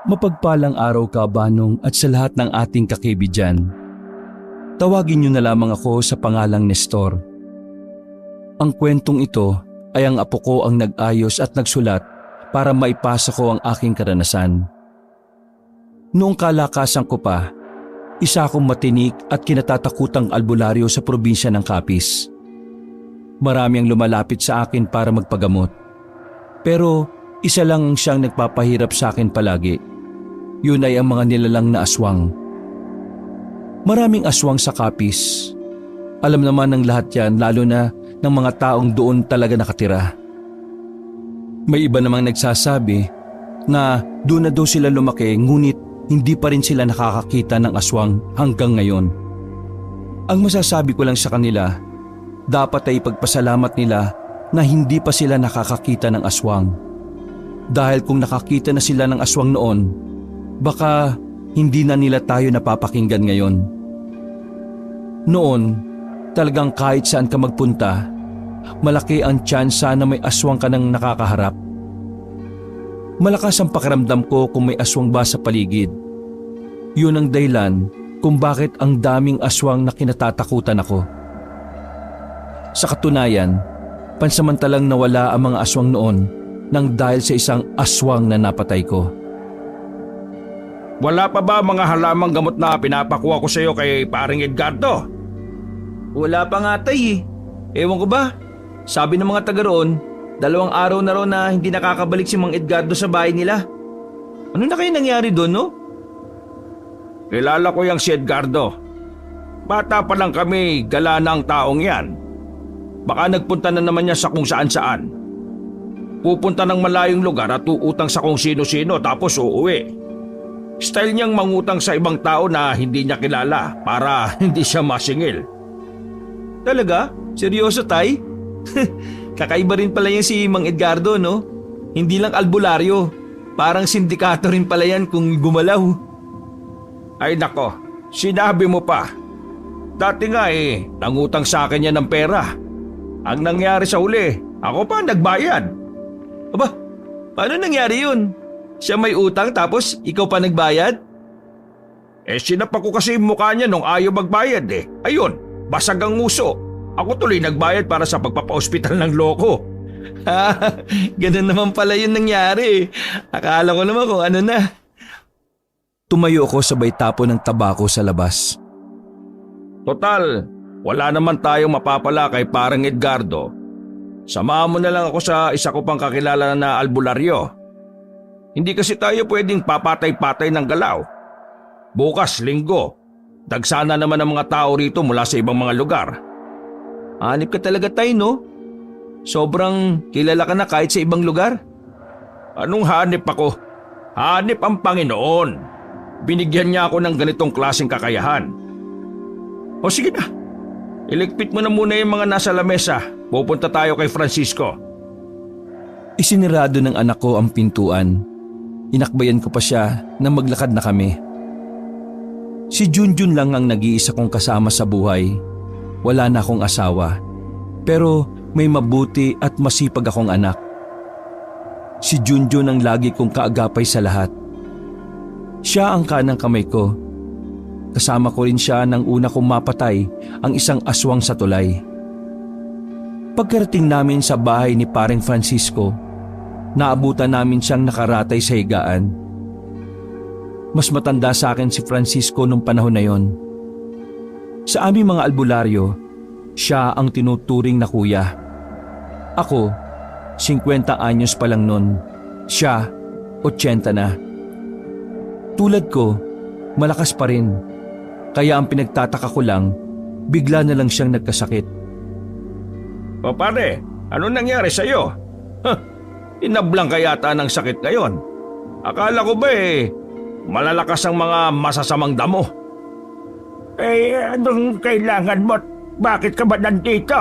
Mapagpalang araw ka, Banong, at sa lahat ng ating kakaibigan. Tawagin niyo na lamang ako sa pangalang Nestor. Ang kwentong ito ay ang apo ko ang nag-ayos at nagsulat para maipasa ko ang aking karanasan. Noong kalakasan ko pa, isa akong matinik at kinatatakutang albularyo sa probinsya ng Capiz. Marami ang lumalapit sa akin para magpagamot. Pero isa lang ang siyang nagpapahirap sa akin palagi. Yun ay ang mga nilalang na aswang. Maraming aswang sa Capiz. Alam naman ng lahat yan, lalo na ng mga taong doon talaga nakatira. May iba namang nagsasabi na doon na daw sila lumaki, ngunit hindi pa rin sila nakakakita ng aswang hanggang ngayon. Ang masasabi ko lang sa kanila, dapat ay ipagpasalamat nila na hindi pa sila nakakakita ng aswang. Dahil kung nakakita na sila ng aswang noon, baka hindi na nila tayo napapakinggan ngayon. Noon, talagang kahit saan ka magpunta, malaki ang tsansa na may aswang ka nang nakakaharap. Malakas ang pakiramdam ko kung may aswang ba sa paligid. Yun ang dahilan kung bakit ang daming aswang na kinatatakutan ako. Sa katunayan, pansamantalang nawala ang mga aswang noon nang dahil sa isang aswang na napatay ko. Wala pa ba mga halamang gamot na pinapakuha ko sa iyo kay paring Edgardo? Wala pa nga tay eh. Ewan ko ba? Sabi ng mga taga roon, 2 araw na raw na hindi nakakabalik si Mang Edgardo sa bahay nila. Ano na kayo nangyari doon, no? Kilala ko yang si Edgardo. Bata pa lang kami, gala na ang taong yan. Baka nagpunta na naman niya sa kung saan-saan. Pupunta ng malayong lugar at uutang sa kung sino-sino tapos uuwi. Style niyang mangutang sa ibang tao na hindi niya kilala para hindi siya masingil. Talaga? Seryoso tay? Kakaiba rin pala yan si Mang Edgardo, no? Hindi lang albularyo. Parang sindikato rin pala yan kung gumalaw. Ay nako, sinabi mo pa. Dati nga nangutang sa akin yan ng pera. Ang nangyari sa huli, ako pa nagbayad. Aba, paano nangyari yun? Siya may utang tapos ikaw pa nagbayad? Sinapak ko kasi yung mukha niya nung ayaw magbayad Ayun, basag ang nguso. Ako tuloy nagbayad para sa pagpapa-ospital ng loko. Ganun naman pala yun nangyari. Akala ko naman kung ano na. Tumayo ako sabay tapo ng tabako sa labas. Total, wala naman tayong mapapala kay parang Edgardo. Samahan mo na lang ako sa isa ko pang kakilala na albularyo. Hindi kasi tayo pwedeng papatay-patay ng galaw. Bukas, linggo, dagsana naman ang mga tao rito mula sa ibang mga lugar. Hanip ka talaga tay, no? Sobrang kilala ka na kahit sa ibang lugar. Anong hanip ako? Hanip ang Panginoon. Binigyan niya ako ng ganitong klaseng kakayahan. O sige na, iligpit mo na muna yung mga nasa lamesa. Pupunta tayo kay Francisco. Isinirado ng anak ko ang pintuan. Inakbayan ko pa siya na maglakad na kami. Si Junjun lang ang nag-iisa kong kasama sa buhay. Wala na akong asawa. Pero may mabuti at masipag akong anak. Si Junjun ang lagi kong kaagapay sa lahat. Siya ang kanang kamay ko. Kasama ko rin siya nang una kong mapatay ang isang aswang sa tulay. Pagkarating namin sa bahay ni Paring Francisco, naabutan namin siyang nakaratay sa higaan. Mas matanda sa akin si Francisco nung panahon na yon. Sa aming mga albularyo, siya ang tinuturing na kuya. Ako, 50 anyos pa lang nun. Siya, 80 na. Tulad ko, malakas pa rin. Kaya ang pinagtataka ko lang, bigla na lang siyang nagkasakit. O pare, ano nangyari sa'yo? Inablang ka yata ng sakit ngayon. Akala ko ba malalakas ang mga masasamang damo? Anong kailangan mo? Bakit ka ba nandito?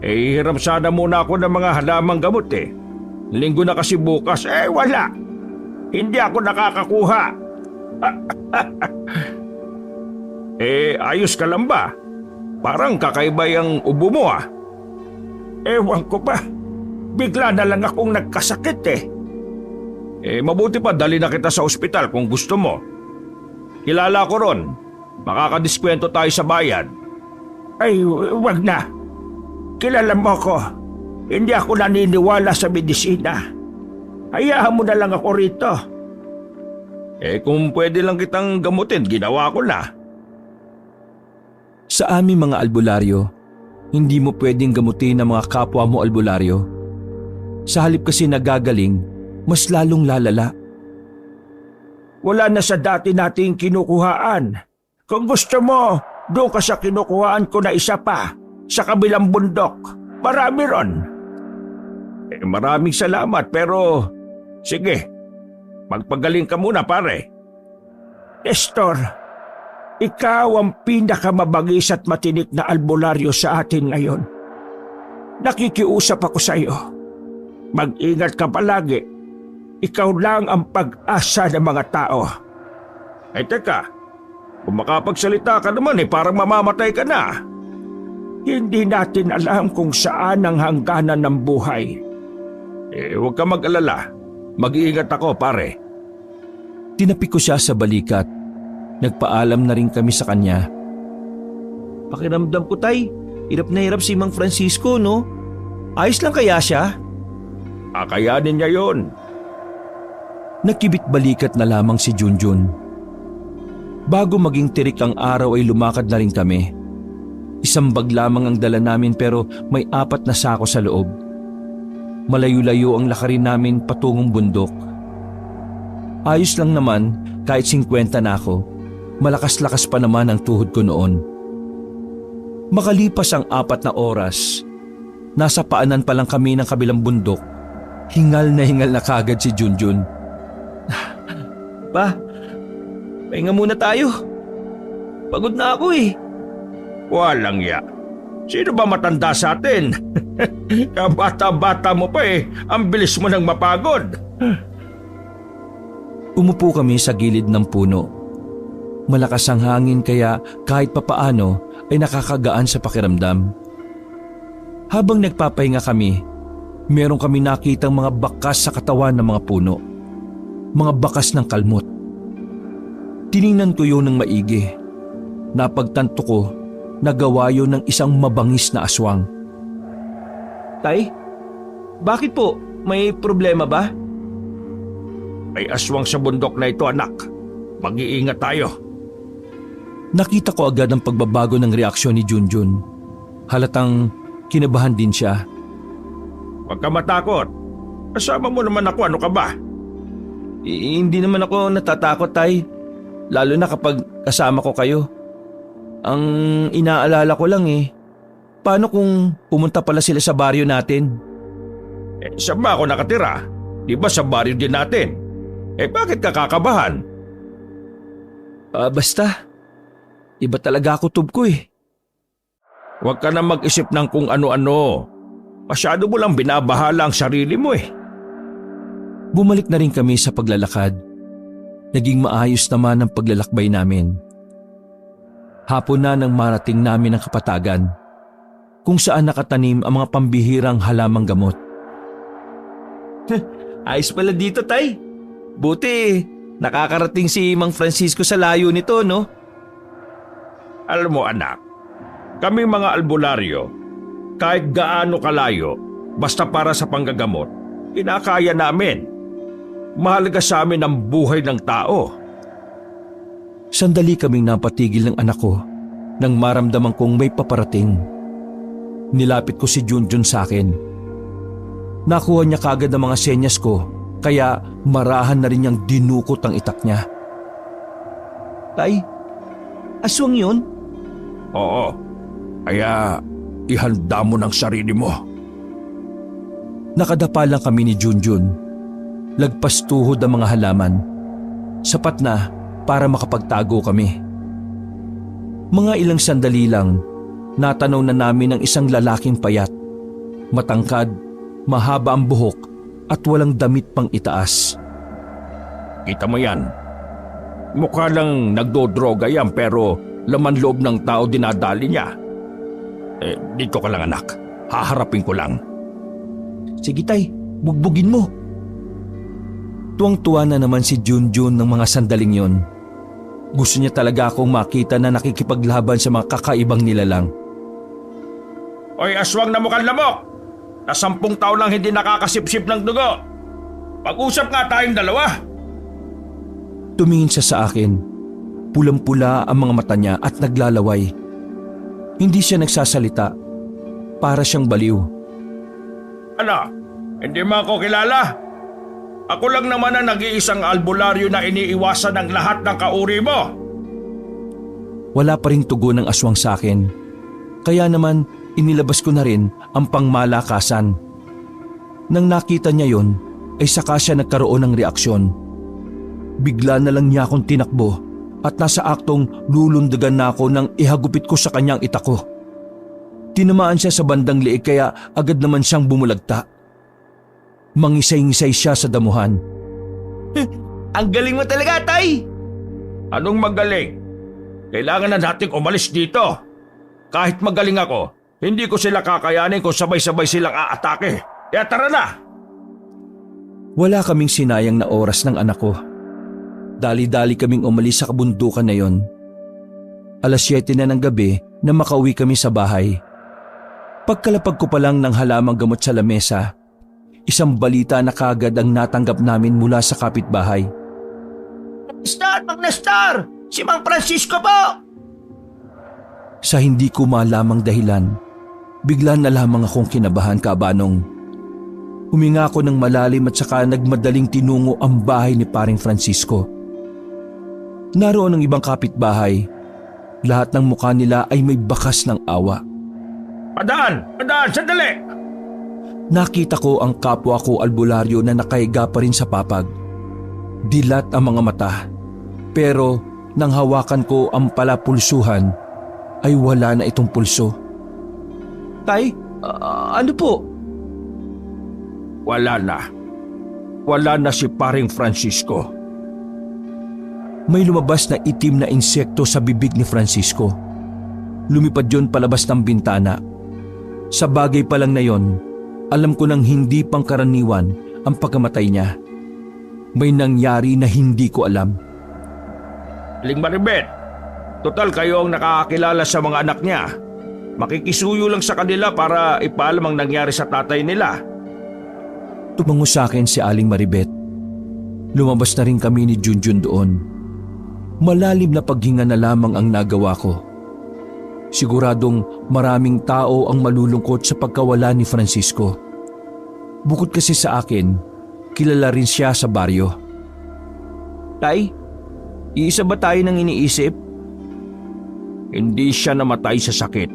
Hiram sana muna ako ng mga halamang gamot Linggo na kasi bukas. Wala. Hindi ako nakakakuha. Ayos ka lang ba? Parang kakaiba yung ubo mo Ewan ko ba. Bigla na lang akong nagkasakit Mabuti pa dali na kita sa ospital kung gusto mo. Kilala ko ron. Makakadiskwento tayo sa bayad. Ay, wag na. Kilala mo ko. Hindi ako naniniwala sa medisina. Hayaan mo na lang ako rito. Kung pwede lang kitang gamutin, ginawa ko na. Sa aming mga albularyo, hindi mo pwedeng gamutin ang mga kapwa mo albularyo. Sa halip kasi nagagaling, mas lalong lalala. Wala na sa dati nating kinukuhaan. Kung gusto mo, doon ka sa kinukuhaan ko na isa pa, sa kabilang bundok. Marami ron. Maraming salamat pero sige, magpagaling ka muna pare. Nestor, ikaw ang pinakamabagis at matinik na albularyo sa atin ngayon. Nakikiusap ako sa iyo. Mag-ingat ka palagi. Ikaw lang ang pag-asa ng mga tao. Teka, kung makapagsalita ka naman parang mamamatay ka na. Hindi natin alam kung saan ang hangganan ng buhay. Huwag ka mag-alala. Mag-iingat ako pare. Tinapik ko siya sa balikat. Nagpaalam na rin kami sa kanya. Pakiramdam ko, Tay, hirap na hirap si Mang Francisco, no? Ayos lang kaya siya? Kakayanin niya yon. Nakibit balikat na lamang si Junjun. Bago maging tirik ang araw ay lumakad na rin kami. Isang bag lamang ang dala namin pero may 4 na sako sa loob. Malayo-layo ang lakarin namin patungong bundok. Ayos lang naman kahit 50 na ako. Malakas-lakas pa naman ang tuhod ko noon. Makalipas ang 4 na oras, nasa paanan pa lang kami ng kabilang bundok. Hingal na kagad si Junjun. Pa, pahinga muna tayo. Pagod na ako eh. Walang ya. Sino ba matanda sa atin? Kabata-bata mo pa ang bilis mo nang mapagod. Umupo kami sa gilid ng puno. Malakas ang hangin kaya kahit papaano ay nakakagaan sa pakiramdam. Habang nagpapahinga kami, meron kami nakitang mga bakas sa katawan ng mga puno. Mga bakas ng kalmot. Tiningnan ko yun ng maigi. Napagtanto ko na gawa yun ng isang mabangis na aswang. Tay, bakit po? May problema ba? May aswang sa bundok na ito, anak. Mag-iingat tayo. Nakita ko agad ang pagbabago ng reaksyon ni Junjun. Halatang kinabahan din siya. Huwag ka matakot. Kasama mo naman ako, ano ka ba? Hindi naman ako natatakot, Tay. Lalo na kapag kasama ko kayo. Ang inaalala ko lang paano kung pumunta pala sila sa baryo natin? Saan ba ako nakatira? Di ba sa baryo din natin? Bakit ka kakabahan? Basta. Iba talaga ako tub ko Huwag ka na mag-isip ng kung ano-ano. Masyado mo lang binabahala ang sarili mo Bumalik na rin kami sa paglalakad. Naging maayos naman ang paglalakbay namin. Hapon na nang marating namin ang kapatagan, kung saan nakatanim ang mga pambihirang halamang gamot. Ayos pala dito, Tay. Buti, nakakarating si Mang Francisco sa layo nito, no? Alam mo anak, kami mga albularyo, kahit gaano kalayo, basta para sa panggagamot, kinakaya namin. Mahalaga sa amin ang buhay ng tao. Sandali kaming napatigil ng anak ko nang maramdaman kong may paparating. Nilapit ko si Junjun sa akin. Nakuha niya kagad ang mga senyas ko kaya marahan na rin niyang dinukot ang itak niya. Tay, aswang yun? Oo, kaya ihanda mo ng sarili mo. Nakadapa lang kami ni Junjun. Lagpas tuhod ang mga halaman. Sapat na para makapagtago kami. Mga ilang sandali lang, natanaw na namin ang isang lalaking payat. Matangkad, mahaba ang buhok at walang damit pang itaas. Kita mo yan? Mukha lang nagdodroga yan pero laman loob ng tao dinadali niya. Dito ka lang anak, haharapin ko lang. Sige, Tay, bugbugin mo. Tuwang-tuwa na naman si Junjun ng mga sandaling yon. Gusto niya talaga akong makita na nakikipaglaban sa mga kakaibang nilalang. Oy, aswang na mukhang lamok! Na 10 taon lang hindi nakakasipsip ng dugo. Pag-usap nga tayong dalawa. Tumingin siya sa akin. Pulang-pula ang mga mata niya at naglalaway. Hindi siya nagsasalita. Para siyang baliw. Ano? Hindi mo ako kilala? Ako lang naman ang nag-iisang albularyo na iniiwasan ng lahat ng kauri mo. Wala pa ring tugon ng aswang sa akin. Kaya naman inilabas ko na rin ang pangmalakasan. Nang nakita niya yon, ay saka siya nagkaroon ng reaksyon. Bigla na lang niya akong tinakbo at nasa aktong lulundagan na ako nang ihagupit ko sa kanyang itako. Tinamaan siya sa bandang liig kaya agad naman siyang bumulagta. Mangisay-ngisay siya sa damuhan. Ang galing mo talaga, Tay! Anong magaling? Kailangan na nating umalis dito. Kahit magaling ako, hindi ko sila kakayanin kung sabay-sabay silang aatake. Kaya tara na! Wala kaming sinayang na oras ng anak ko. Dali-dali kaming umalis sa kabundukan na yon. 7:00 na ng gabi na makauwi kami sa bahay. Pagkalapag ko pa lang ng halamang gamot sa lamesa, isang balita na kagad ang natanggap namin mula sa kapitbahay. Mag Nestor! Si Mang Francisco po! Sa hindi ko malamang dahilan, bigla na lamang akong kinabahan, Kabanong. Huminga ako ng malalim at saka nagmadaling tinungo ang bahay ni Paring Francisco. Naroon ang ibang kapitbahay. Lahat ng mukha nila ay may bakas ng awa. Padaan! Sandali! Nakita ko ang kapwa ko albularyo na nakahiga pa rin sa papag. Dilat ang mga mata. Pero nang hawakan ko ang palapulsuhan, ay wala na itong pulso. Tay, ano po? Wala na. Wala na si Paring Francisco. May lumabas na itim na insekto sa bibig ni Francisco. Lumipad yon palabas ng bintana. Sa bagay pa lang na yon, alam ko nang hindi pangkaraniwan ang pagkamatay niya. May nangyari na hindi ko alam. Aling Maribet, total kayo ang nakakakilala sa mga anak niya. Makikisuyo lang sa kanila para ipaalam ang nangyari sa tatay nila. Tumango sa akin si Aling Maribet. Lumabas na rin kami ni Junjun doon. Malalim na paghinga na lamang ang nagawa ko. Siguradong maraming tao ang malulungkot sa pagkawala ni Francisco. Bukod kasi sa akin, kilala rin siya sa baryo. Tay, iisa ba tayo nang iniisip? Hindi siya namatay sa sakit.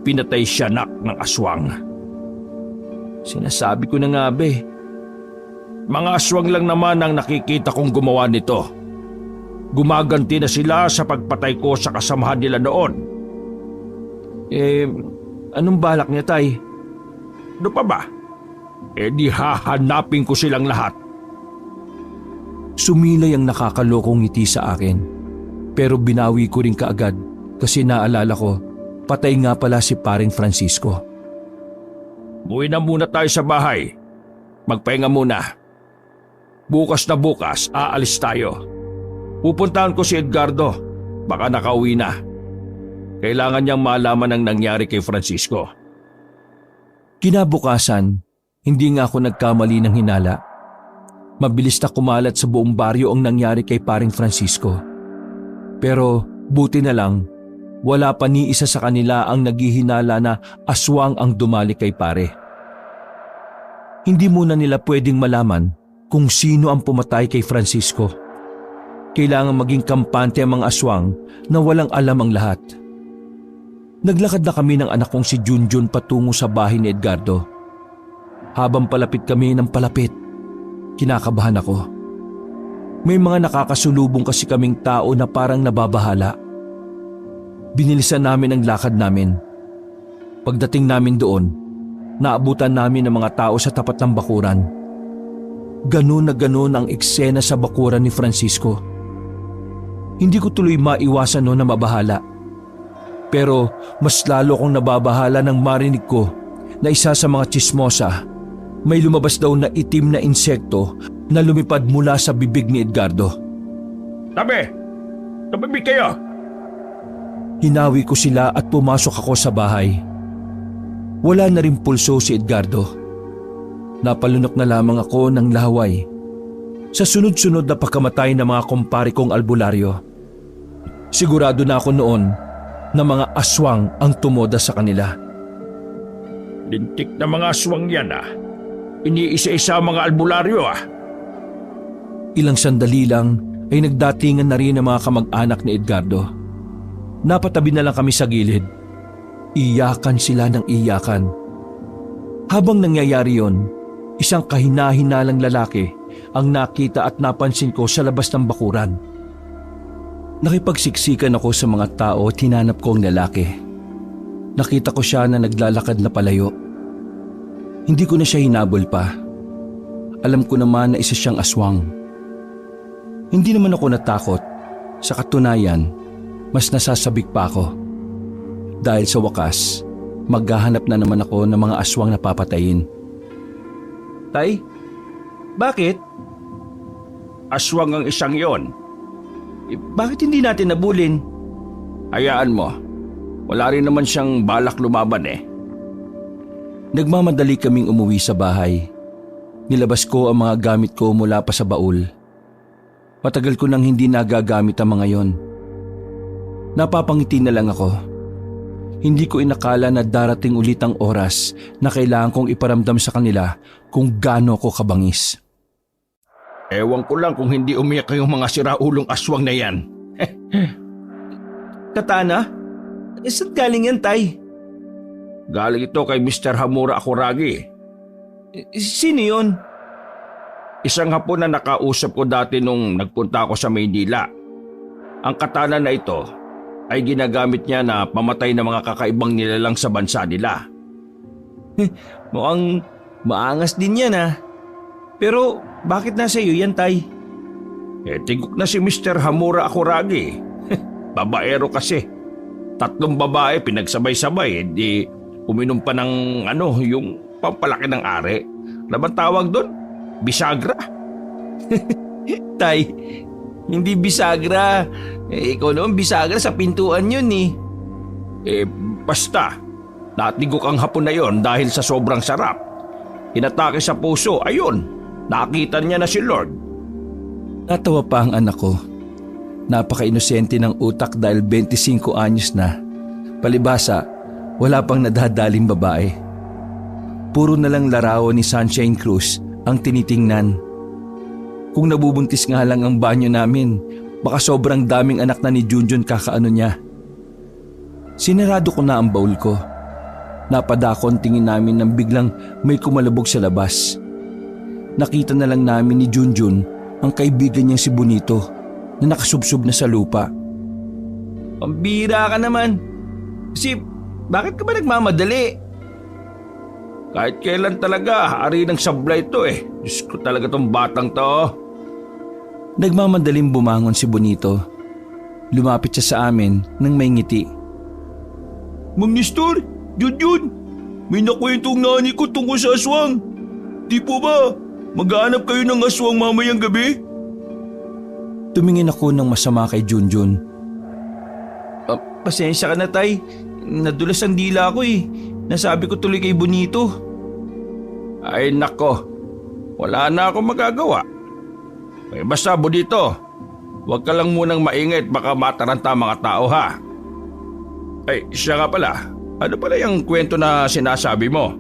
Pinatay siya ng aswang. Sinasabi ko na nga be. Mga aswang lang naman ang nakikita kong gumawa nito. Gumaganti na sila sa pagpatay ko sa kasamahan nila noon. Anong balak niya, Tay? Ano pa ba? Di hahanapin ko silang lahat. Sumilay ang nakakalokong ngiti sa akin. Pero binawi ko rin kaagad kasi naalala ko, patay nga pala si Paring Francisco. Buwi na muna tayo sa bahay. Magpahinga muna. Bukas na bukas, aalis tayo. Pupuntahan ko si Edgardo. Baka nakauwi na. Kailangan niyang malaman ang nangyari kay Francisco. Kinabukasan, hindi nga ako nagkamali ng hinala. Mabilis na kumalat sa buong baryo ang nangyari kay Paring Francisco. Pero buti na lang, wala pa ni isa sa kanila ang naghihinala na aswang ang dumali kay pare. Hindi muna nila pwedeng malaman kung sino ang pumatay kay Francisco. Kailangan maging kampante ang mga aswang na walang alam ang lahat. Naglakad na kami ng anak kong si Junjun patungo sa bahay ni Edgardo. Habang palapit kami ng palapit, kinakabahan ako. May mga nakakasulubong kasi kaming tao na parang nababahala. Binilisan namin ang lakad namin. Pagdating namin doon, naabutan namin ang mga tao sa tapat ng bakuran. Ganon na ganon ang eksena sa bakuran ni Francisco. Hindi ko tuloy maiwasan noon na mabahala. Pero mas lalo kong nababahala nang marinig ko na isa sa mga tsismosa, may lumabas daw na itim na insekto na lumipad mula sa bibig ni Edgardo. Tabi! Tabibig kayo! Hinawi ko sila at pumasok ako sa bahay. Wala na rin pulso si Edgardo. Napalunok na lamang ako ng laway sa sunod-sunod na pagkamatay ng mga kumpare kong albularyo. Sigurado na ako noon na mga aswang ang tumoda sa kanila. Lintik na mga aswang yan Iniisa-isa ang mga albularyo Ilang sandali lang ay nagdatingan na rin ang mga kamag-anak ni Edgardo. Napatabi na lang kami sa gilid. Iyakan sila ng iyakan. Habang nangyayari yon, isang kahina-hinalang lalaki ang nakita at napansin ko sa labas ng bakuran. Nakipagsiksikan ako sa mga tao at hinanap ko ang lalaki. Nakita ko siya na naglalakad na palayo. Hindi ko na siya hinabol pa. Alam ko naman na isa siyang aswang. Hindi naman ako natakot. Sa katunayan, mas nasasabik pa ako. Dahil sa wakas, maghahanap na naman ako ng mga aswang na papatayin. Tay, bakit? Aswang ang isang yon. Bakit hindi natin nabulin? Hayaan mo. Wala rin naman siyang balak lumaban Nagmamadali kaming umuwi sa bahay. Nilabas ko ang mga gamit ko mula pa sa baul. Matagal ko nang hindi nagagamit ang mga yon. Napapangiti na lang ako. Hindi ko inakala na darating ulit ang oras na kailangan kong iparamdam sa kanila kung gaano ko kabangis. Ewan ko lang kung hindi umiyak yung mga siraulong aswang na yan. Katana? Saan galing yan, Tay? Galing ito kay Mr. Hamura Akuragi. Sino yun? Isang hapon na nakausap ko dati nung nagpunta ako sa Maynila. Ang katana na ito ay ginagamit niya na pamatay ng mga kakaibang nilalang sa bansa nila. Mukhang maangas din yan Pero bakit nasa iyo yan, Tay? Tigok na si Mr. Hamura Akuragi. Babaero kasi. 3 babae pinagsabay-sabay. Di uminom pa ng yung pampalaki ng are. Laban tawag doon? Bisagra. Tay, hindi bisagra. Ikaw naman bisagra sa pintuan yun Basta. Natigok ang hapon na yon dahil sa sobrang sarap. Inatake sa puso. Ayun, nakita niya na si Lord. Natawa pa ang anak ko. Napaka-inosente ng utak dahil 25 anyos na. Palibasa, wala pang nadadaling babae. Puro na lang larawan ni Sunshine Cruz ang tinitingnan. Kung nabubuntis nga lang ang banyo namin, baka sobrang daming anak na ni Junjun kakaano niya. Sinarado ko na ang baul ko. Napadako ang tingin namin nang biglang may kumalabog sa labas. Nakita na lang namin ni Junjun ang kaibigan niyang si Bonito na nakasubsob na sa lupa. Pambira ka naman. Kasi bakit ka ba nagmamadali? Kahit kailan talaga, ari ng sablay ito Diyos ko talaga tong batang to. Nagmamadaling bumangon si Bonito. Lumapit siya sa amin nang may ngiti. Mang Nestor, Junjun, may nakwentong nani ko tungkol sa aswang. Di po ba, maghahanap kayo ng aswang mamayang gabi? Tumingin ako ng masama kay Junjun. Pasensya ka na, Tay. Nadulas ang dila ko Nasabi ko tuloy kay Bonito. Ay nako, wala na akong magagawa. Basta Bonito, huwag ka lang munang maingay at baka mataranta mga tao Ay, siya nga pala. Ano pala yung kwento na sinasabi mo?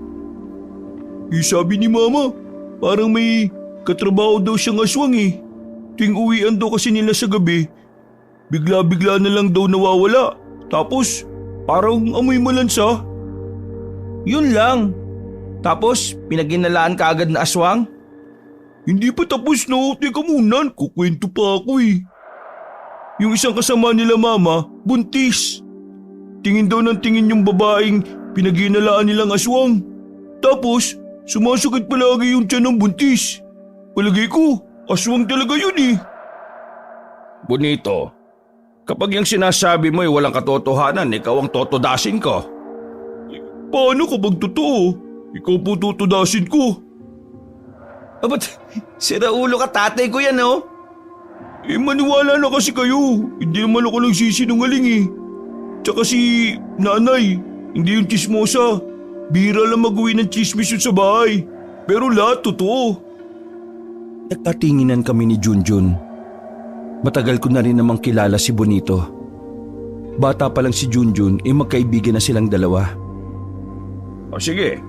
Sabi ni Mama, parang may katrabaho daw siyang aswang Tuwing uwian daw kasi nila sa gabi, bigla-bigla na lang daw nawawala. Tapos, parang amoy malansa. Yun lang. Tapos, pinaginalaan ka agad na aswang? Hindi pa tapos Teka muna, kukwento pa ako Yung isang kasama nila Mama, buntis. Tingin daw ng tingin yung babaeng pinaginalaan nilang aswang. Tapos, sumasakit palagi yung tiyan ng buntis. Palagay ko, aswang talaga yun Bonito, kapag yung sinasabi mo ay walang katotohanan, ikaw ang totodasin ko. Paano kapag totoo? Ikaw po tutudasin ko. Ba't sira ulo ka, tatay ko yan, oh. Maniwala na kasi kayo. Hindi naman ako nagsisinungaling eh. Tsaka si nanay, hindi yung chismosa. Bira lang mag-uwi ng chismis yun sa bahay. Pero lahat totoo. Nagkatinginan kami ni Junjun. Matagal ko na rin namang kilala si Bonito. Bata pa lang si Junjun magkaibigan na silang dalawa. O sige,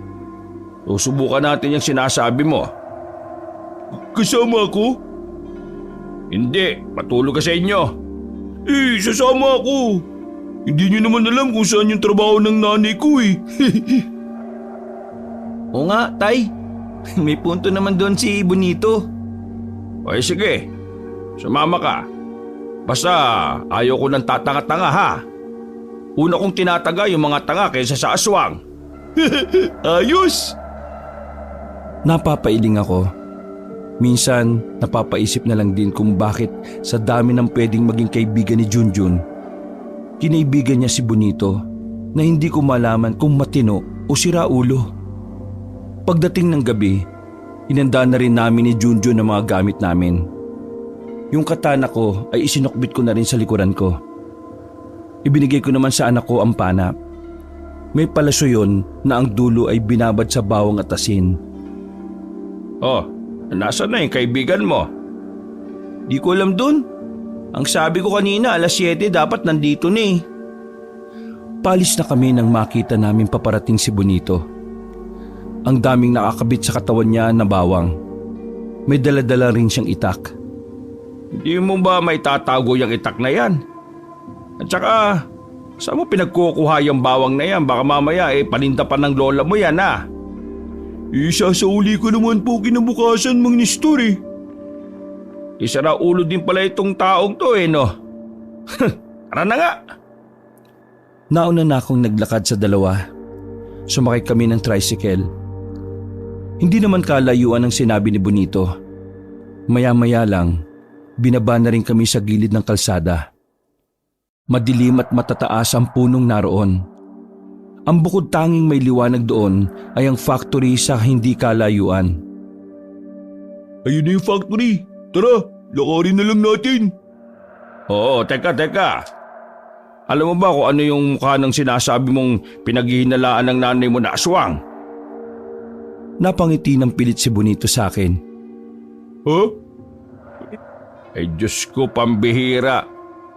susubukan natin yung sinasabi mo. Kasama ako? Hindi, patulog ka sa inyo. Sasama ako. Hindi niyo naman alam kung saan yung trabaho ng nanay ko eh. Oo nga, tay. May punto naman doon si Bonito. O sige, sumama ka. Basta ayaw ko ng tatanga-tanga ha. Una kong tinataga yung mga tanga kaysa sa aswang. Ayos! Napapailing ako. Minsan, napapaisip na lang din kung bakit sa dami ng pwedeng maging kaibigan ni Junjun, kinaibigan niya si Bonito na hindi ko malaman kung matino o siraulo. Pagdating ng gabi, hinanda na rin namin ni Junjun ang mga gamit namin. Yung katana ko ay isinokbit ko na rin sa likuran ko. Ibinigay ko naman sa anak ko ang panap. May palaso yun na ang dulo ay binabad sa bawang at asin. Oh, nasaan na yung kaibigan mo? Di ko alam dun. Ang sabi ko kanina, alas 7 dapat nandito na eh. Palis na kami nang makita namin paparating si Bonito. Ang daming nakakabit sa katawan niya na bawang. May daladala rin siyang itak. Hindi mo ba may tatago yung itak na yan? At saka, saan mo pinagkukuha yung bawang na yan? Baka mamaya paninda pa ng lola mo yan ha. Sasauli ko naman po kinabukasan, Mang Nestor eh. Isara ulo din pala itong taong to no? Tara na nga. Nauna na akong naglakad sa dalawa. Sumakay kami ng tricycle. Hindi naman kalayuan ang sinabi ni Bonito. Maya-maya lang, binaba na rin kami sa gilid ng kalsada. Madilim at matataas ang punong naroon. Ang bukod tanging may liwanag doon ay ang factory sa hindi kalayuan. Ayun na yung factory. Tara, lakarin na lang natin. Oo, teka. Alam mo ba kung ano yung mukha ng sinasabi mong pinaghihinalaan ng nanay mo na aswang? Napangiti ng pilit si Bonito sa akin. Ha? Diyos ko, pambihira.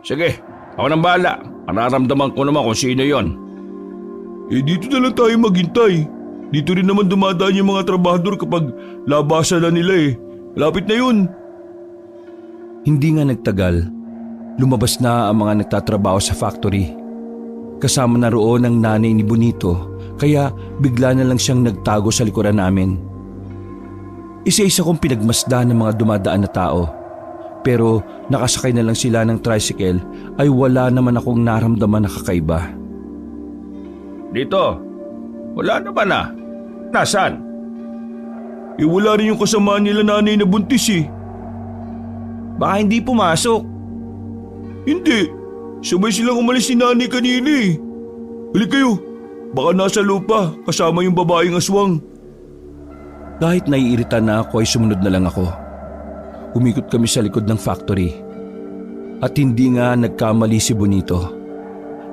Sige, ako nang bahala. Mararamdaman ko naman kung sino yon. Dito na lang tayo maghintay. Dito rin naman dumadaan yung mga trabahador kapag labasan na nila eh. Lapit na yun. Hindi nga nagtagal. Lumabas na ang mga nagtatrabaho sa factory. Kasama na roon ang nanay ni Bonito, kaya bigla na lang siyang nagtago sa likuran namin. Isa-isa kong pinagmasdan ng mga dumadaan na tao. Pero nakasakay na lang sila ng tricycle ay wala naman akong naramdaman na kakaiba. Dito, wala naman na. Nasaan? Wala rin yung kasama nila nanay na buntis eh. Baka hindi pumasok. Hindi. Sabay silang umalis ni nanay kanina eh. Halik kayo. Baka nasa lupa kasama yung babaeng aswang. Kahit naiirita na ako ay sumunod na lang ako. Umikot kami sa likod ng factory. At hindi nga nagkamali si Bonito.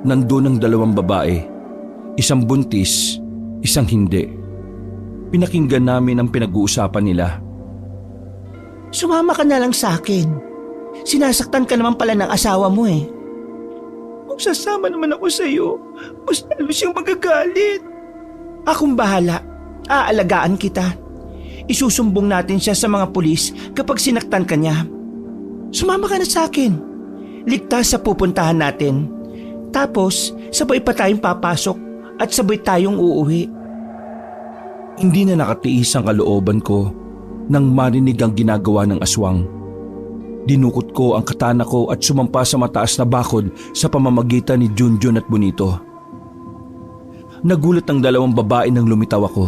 Nandun ang dalawang babae. Isang buntis, isang hindi. Pinakinggan namin ang pinag-uusapan nila. Sumama ka na lang sa akin. Sinasaktan ka naman pala ng asawa mo eh. Kung sasama naman ako sa iyo, mas lalo siyang magagalit. Akong bahala. Aalagaan kita. Isusumbong natin siya sa mga pulis kapag sinaktan ka niya. Sumama ka na sa akin. Ligtas sa pupuntahan natin. Tapos, sabay pa tayong papasok at sabay tayong uuwi. Hindi na nakatiis ang kalooban ko nang marinig ang ginagawa ng aswang. Dinukot ko ang katana ko at sumampa sa mataas na bakod sa pamamagitan ni Junjun at Bonito. Nagulat ang dalawang babae nang lumitaw ako.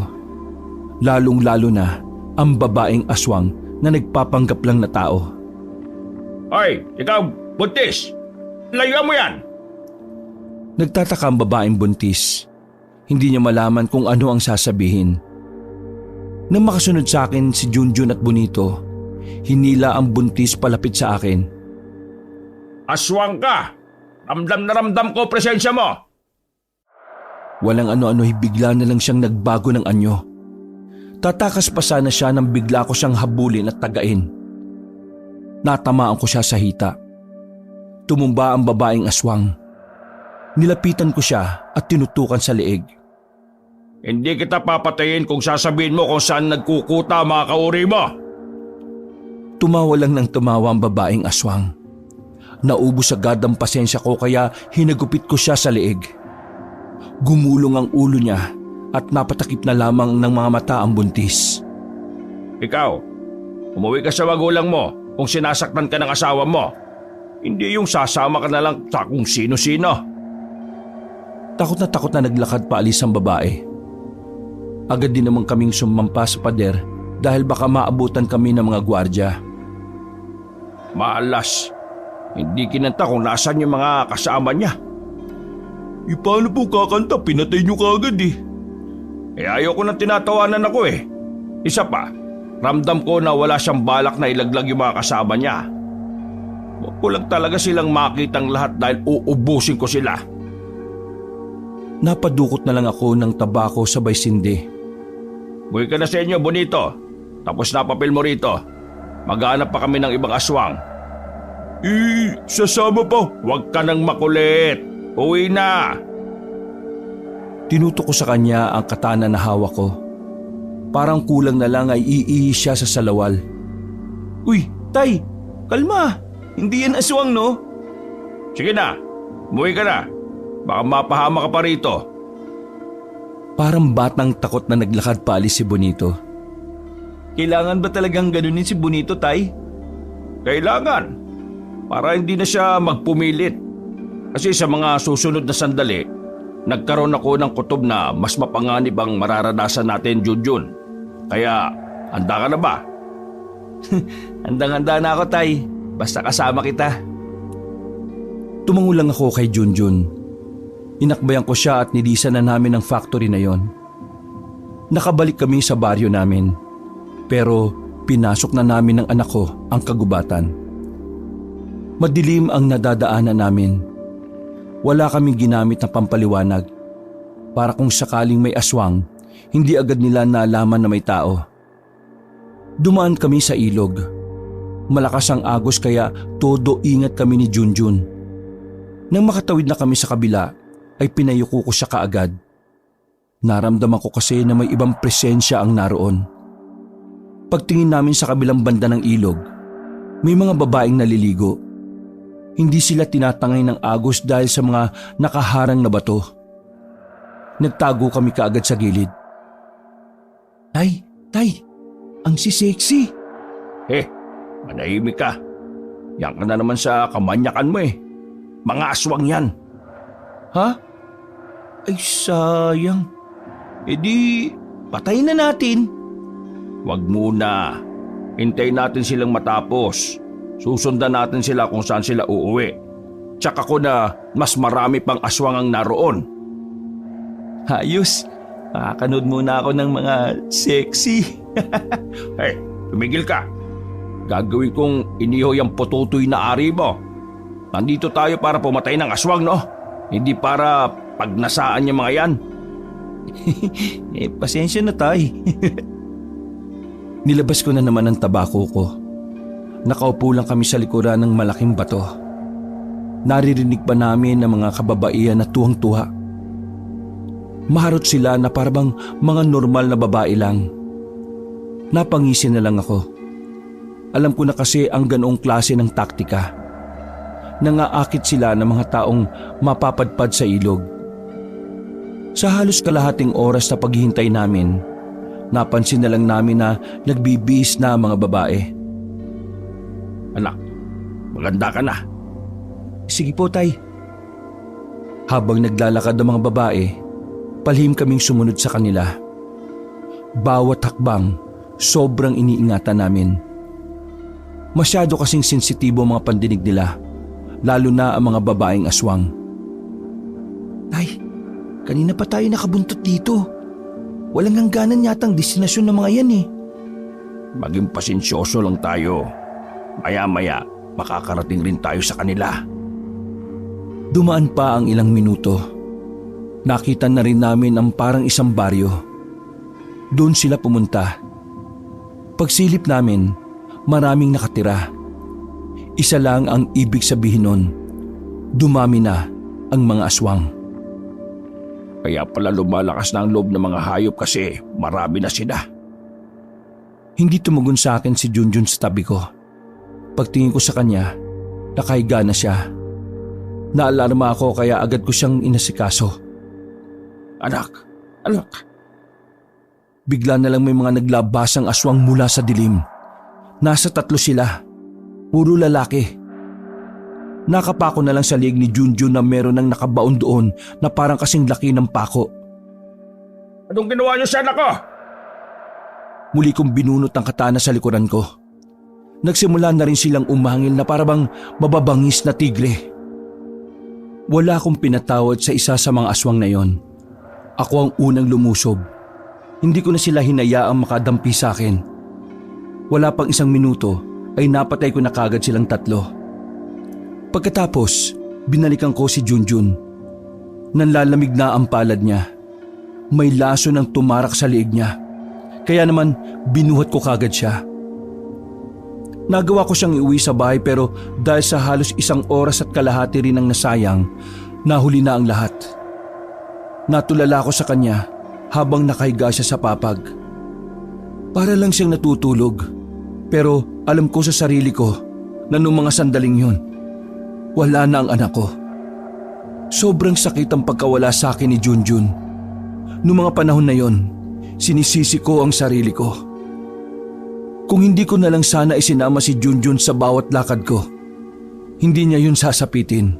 Lalong-lalo na ang babaeng aswang na nagpapanggap lang na tao. Hoy, ikaw, buntis! Layuan mo yan! Nagtataka ang babaeng buntis. Hindi niya malaman kung ano ang sasabihin. Nang makasunod sa akin si Junjun at Bonito, hinila ang buntis palapit sa akin. Aswang ka! Ramdam na ramdam ko presensya mo! Walang ano-ano, bigla na lang siyang nagbago ng anyo. Tatakas pa sana siya nang bigla ko siyang habulin at tagain. Natamaan ko siya sa hita. Tumumba ang babaeng aswang. Nilapitan ko siya at tinutukan sa leeg. Hindi kita papatayin kung sasabihin mo kung saan nagkukuta mga kauri mo! Tumawa lang ng tumawa ang babaeng aswang. Naubos agad ang pasensya ko kaya hinagupit ko siya sa leeg. Gumulong ang ulo niya at napatakip na lamang ng mga mata ang buntis. Ikaw, umuwi ka sa magulang mo kung sinasaktan ka ng asawa mo. Hindi yung sasama ka na lang sa kung sino-sino. Takot na naglakad paalis ang babae. Agad din naman kaming sumampa sa pader dahil baka maabutan kami ng mga gwardya. Maalas, hindi kinanta kung nasan yung mga kasama niya. Paano po kakanta? Pinatay niyo kaagad eh. Ayoko nang tinatawanan ako eh. Isa pa, ramdam ko na wala siyang balak na ilaglag yung mga kasama niya. Huwag ko lang talaga silang makitang lahat dahil uubusin ko sila. Napadukot na lang ako ng tabako sabay sindi. Buhay ka na sa inyo, Bonito. Tapos na papel mo rito. Maghanap pa kami ng ibang aswang. Sasama pa. Huwag ka nang makulit. Uwi na! Tinutok ko sa kanya ang katana na hawak ko. Parang kulang na lang ay iihis siya sa salawal. Uy, Tay! Kalma! Hindi yan aswang, no? Sige na, umuwi ka na. Baka mapahama ka pa rito. Parang batang takot na naglakad paalis si Bonito. Kailangan ba talagang ganunin si Bonito, Tay? Kailangan. Para hindi na siya magpumilit. Kasi sa mga susunod na sandali, nagkaroon ako ng kutob na mas mapanganib ang mararanasan natin, Junjun. Kaya, handa ka na ba? Handang-handa na ako, Tay. Basta kasama kita. Tumango lang ako kay Junjun. Inakbayan ko siya at nilisan na namin ang factory na yon. Nakabalik kami sa baryo namin. Pero pinasok na namin ng anak ko ang kagubatan. Madilim ang nadadaanan namin. Wala kaming ginamit na pampaliwanag. Para kung sakaling may aswang, hindi agad nila nalaman na may tao. Dumaan kami sa ilog. Malakas ang agos kaya todo ingat kami ni Junjun. Nang makatawid na kami sa kabila, ay pinayuko ko siya kaagad. Naramdaman ko kasi na may ibang presensya ang naroon. Pagtingin namin sa kabilang banda ng ilog, may mga babaeng naliligo. Hindi sila tinatangay ng agos dahil sa mga nakaharang na bato. Nagtago kami kaagad sa gilid. Tay, ang sisexy. Manahimik ka. Yan ka na naman sa kamanyakan mo eh. Mga aswang yan. Ha? Ay, sayang. E di, patayin na natin. Wag muna. Hintayin natin silang matapos. Susundan natin sila kung saan sila uuwi. Tsaka ko na mas marami pang aswang ang naroon. Ayos. Makakanood muna ako ng mga sexy. Tumigil ka. Gagawin kong iniho yung pututoy na ari mo. Nandito tayo para pumatay ng aswang, no? Hindi para pagnasaan yung mga yan. Pasensya na, Tay. Nilabas ko na naman ang tabako ko. Nakaupo lang kami sa likuran ng malaking bato. Naririnig pa namin ang mga kababaihan na tuwang-tuwa. Maharot sila na parang mga normal na babae lang. Napangisi na lang ako. Alam ko na kasi ang ganoong klase ng taktika. Nangaakit sila ng mga taong mapapadpad sa ilog. Sa halos kalahating oras na paghihintay namin, napansin na lang namin na nagbibihis na ang mga babae. Anak, maganda ka na. Sige po, Tay. Habang naglalakad ang mga babae, palihim kaming sumunod sa kanila. Bawat hakbang, sobrang iniingatan namin. Masyado kasing sensitibo ang mga pandinig nila, lalo na ang mga babaeng aswang. Tay, kanina pa tayo nakabuntot dito. Walang hangganan yatang destinasyon ng mga yan eh. Maging pasensyoso lang tayo. Maya-maya, makakarating rin tayo sa kanila. Dumaan pa ang ilang minuto. Nakita na rin namin ang parang isang baryo. Doon sila pumunta. Pagsilip namin, maraming nakatira. Isa lang ang ibig sabihin nun. Dumami na ang mga aswang. Kaya pala lumalakas na ang loob ng mga hayop kasi marami na sila. Hindi tumugon sa akin si Junjun sa tabi ko. Pagtingin ko sa kanya, nakahiga na siya. Naalarma ako kaya agad ko siyang inasikaso. Anak! Bigla na lang may mga naglabasang aswang mula sa dilim. Nasa 3 sila. Puro lalaki. Nakapako na lang sa liig ni Junjun na meron ng nakabaon doon na parang kasing laki ng pako. Anong ginawa niyo sa anak ko? Muli kong binunot ang katana sa likuran ko. Nagsimula na rin silang umangil na parabang mababangis na tigre. Wala akong pinatawad sa isa sa mga aswang na yon. Ako ang unang lumusob. Hindi ko na sila hinayaang makadampi sa akin. Wala pang 1 minuto ay napatay ko na kagad silang 3. Pagkatapos, binalikan ko si Junjun. Nanlalamig na ang palad niya. May laso ng tumarak sa liig niya. Kaya naman binuhat ko kagad siya. Nagawa ko siyang iuwi sa bahay pero dahil sa halos 1 oras at kalahati rin ang nasayang, nahuli na ang lahat. Natulala ko sa kanya habang nakahiga siya sa papag. Para lang siyang natutulog. Pero alam ko sa sarili ko na noong mga sandaling yun, wala na ang anak ko. Sobrang sakit ang pagkawala sa akin ni Junjun. Noong mga panahon na yon, sinisisi ko ang sarili ko. Kung hindi ko na lang sana isinama si Junjun sa bawat lakad ko, hindi niya yun sasapitin.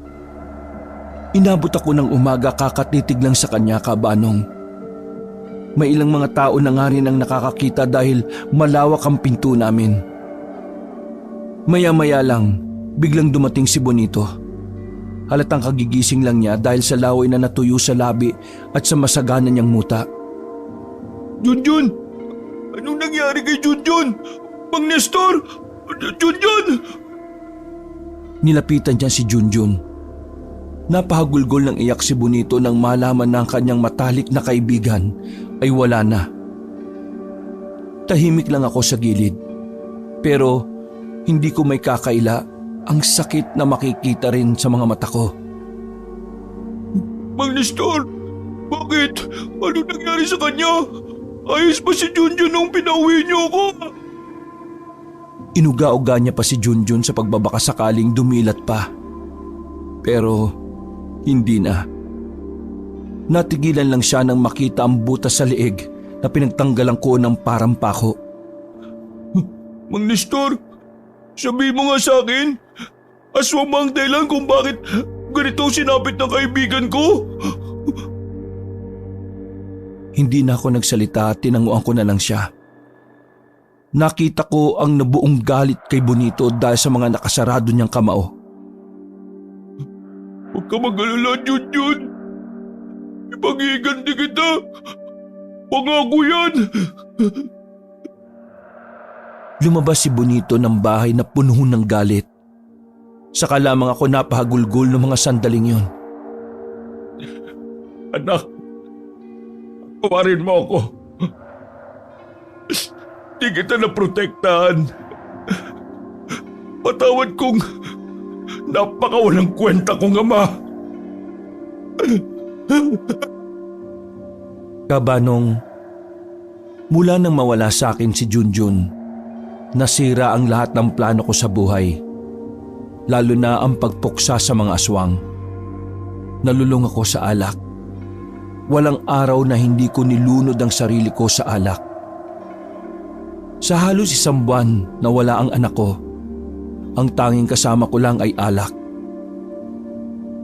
Inabot ako ng umaga kakatitig lang sa kanya, Kabanong. May ilang mga tao na nga rin ang nakakakita dahil malawak ang pinto namin. Maya-maya lang, biglang dumating si Bonito. Halatang kagigising lang niya dahil sa laway na natuyo sa labi at sa masagana niyang muta. Junjun! Anong nangyari kay Junjun? Mang Nestor! Junjun! Nilapitan niya si Junjun. Napahagulgol ng iyak si Bonito nang malaman na ang kanyang matalik na kaibigan ay wala na. Tahimik lang ako sa gilid. Pero hindi ko may kakaila ang sakit na makikita rin sa mga mata ko. Mang Nestor! Bakit? Ano nangyari sa kanya? Ayos ba si Junjun nung pinauwi niyo ako? Inuga-uga niya pa si Junjun sa pagbabaka sakaling dumilat pa. Pero hindi na. Natigilan lang siya nang makita ang butas sa liig na pinagtanggalan ko ng parang pako. Mang Nestor, sabi mo nga sa akin, aswang ba ang dahilan kung bakit ganito sinapit ng kaibigan ko? Hindi na ako nagsalita at tinanguan ko na lang siya. Nakita ko ang nabuong galit kay Bonito dahil sa mga nakasarado niyang kamao. Huwag ka mag-alala, Junjun. Ipag-iiganti kita. Pangako yan. Lumabas si Bonito ng bahay na puno ng galit. Saka lamang ako napahagulgol ng mga sandaling yon. Anak, pawarin mo ako. Di kita naprotektahan. Patawad kong napakawalang kwenta kong ama. Kabanong, mula nang mawala sa akin si Junjun, nasira ang lahat ng plano ko sa buhay. Lalo na ang pagpuksa sa mga aswang. Nalulung ako sa alak. Walang araw na hindi ko nilunod ang sarili ko sa alak. Sa halos 1 buwan na wala ang anak ko, ang tanging kasama ko lang ay alak.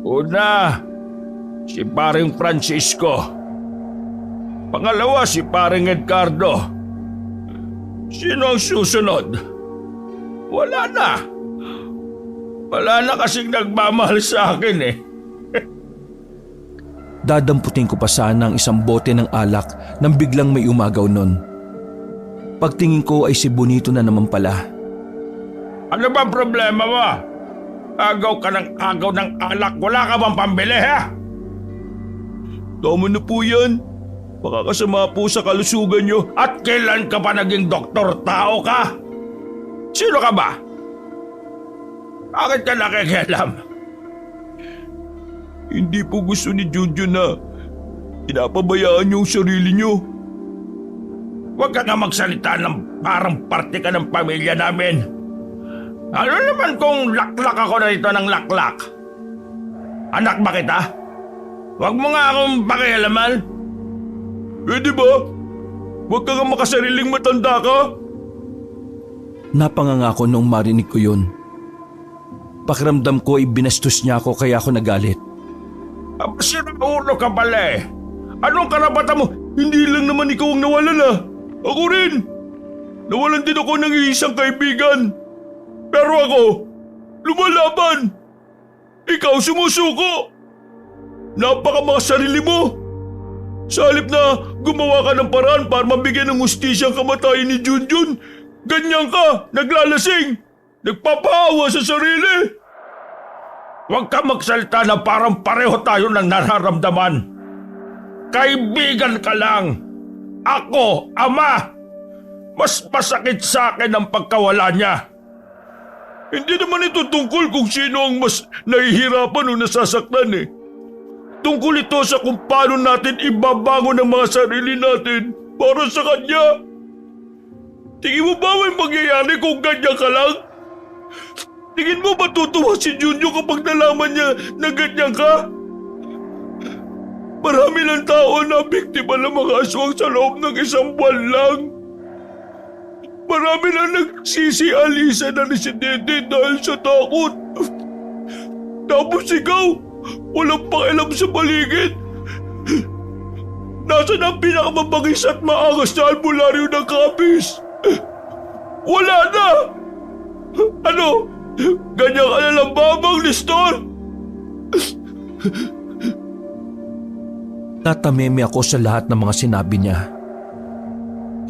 Una, si paring Francisco. Pangalawa, si paring Edgardo. Sino ang susunod? Wala na. Wala na kasing nagmamahal sa akin eh. Dadamputin ko pa sana ang isang bote ng alak nang biglang may umagaw nun. Pagtingin ko ay si Bonito na naman pala. Ano bang problema mo? Agaw ka ng agaw ng alak. Wala ka bang pambili, ha? Tama na po yan. Makakasama po sa kalusugan nyo. At kailan ka pa naging doktor? Tao ka? Sino ka ba? Bakit ka nakikialam? Hindi po gusto ni Junjun na pinapabayaan niyo ang sarili niyo. Huwag ka nga magsalita ng parang parte ka ng pamilya namin. Ano naman kung laklak ako na ito ng laklak? Anak ba kita? Huwag mo nga akong pakialaman. Pwede ba? Huwag ka nga makasariling matanda ka. Napanganga ko noong marinig ko yun. Pakiramdam ko ay binastos niya ako kaya ako nagalit. Sinaulo ka pala eh. Anong karapatan mo? Hindi lang naman ikaw ang nawalan ah. Ako rin. Nawalan din ako ng isang kaibigan. Pero ako, lumalaban. Ikaw sumusuko. Napakamakasarili mo. Sa halip na gumawa ka ng paraan para mabigyan ng hustisya ang kamatayan ni Junjun, ganyan ka, naglalasing, nagpapaawa sa sarili. Huwag ka magsalita na parang pareho tayo ng nararamdaman. Kaibigan ka lang. Ako, ama. Mas masakit sa akin ang pagkawala niya. Hindi naman ito tungkol kung sino ang mas nahihirapan o nasasaktan eh. Tungkol ito sa kung paano natin ibabangon ang mga sarili natin para sa kanya. Tingin mo ba may mangyayari kung ganyan ka lang? Tingin mo matutuwa si Junjun kapag nalaman niya na ganyan ka? Marami ng tao na biktima ng mga aswang sa loob ng isang buwan lang. Marami na nagsisialisa na residente dahil sa takot. Tapos ikaw, walang pakialam sa paligid. Nasaan ang pinakamabagis at maangas na albularyo ng kapis? Wala na! Ano? Ganyan ka na lang ba, Mang Nestor? Natameme ako sa lahat ng mga sinabi niya.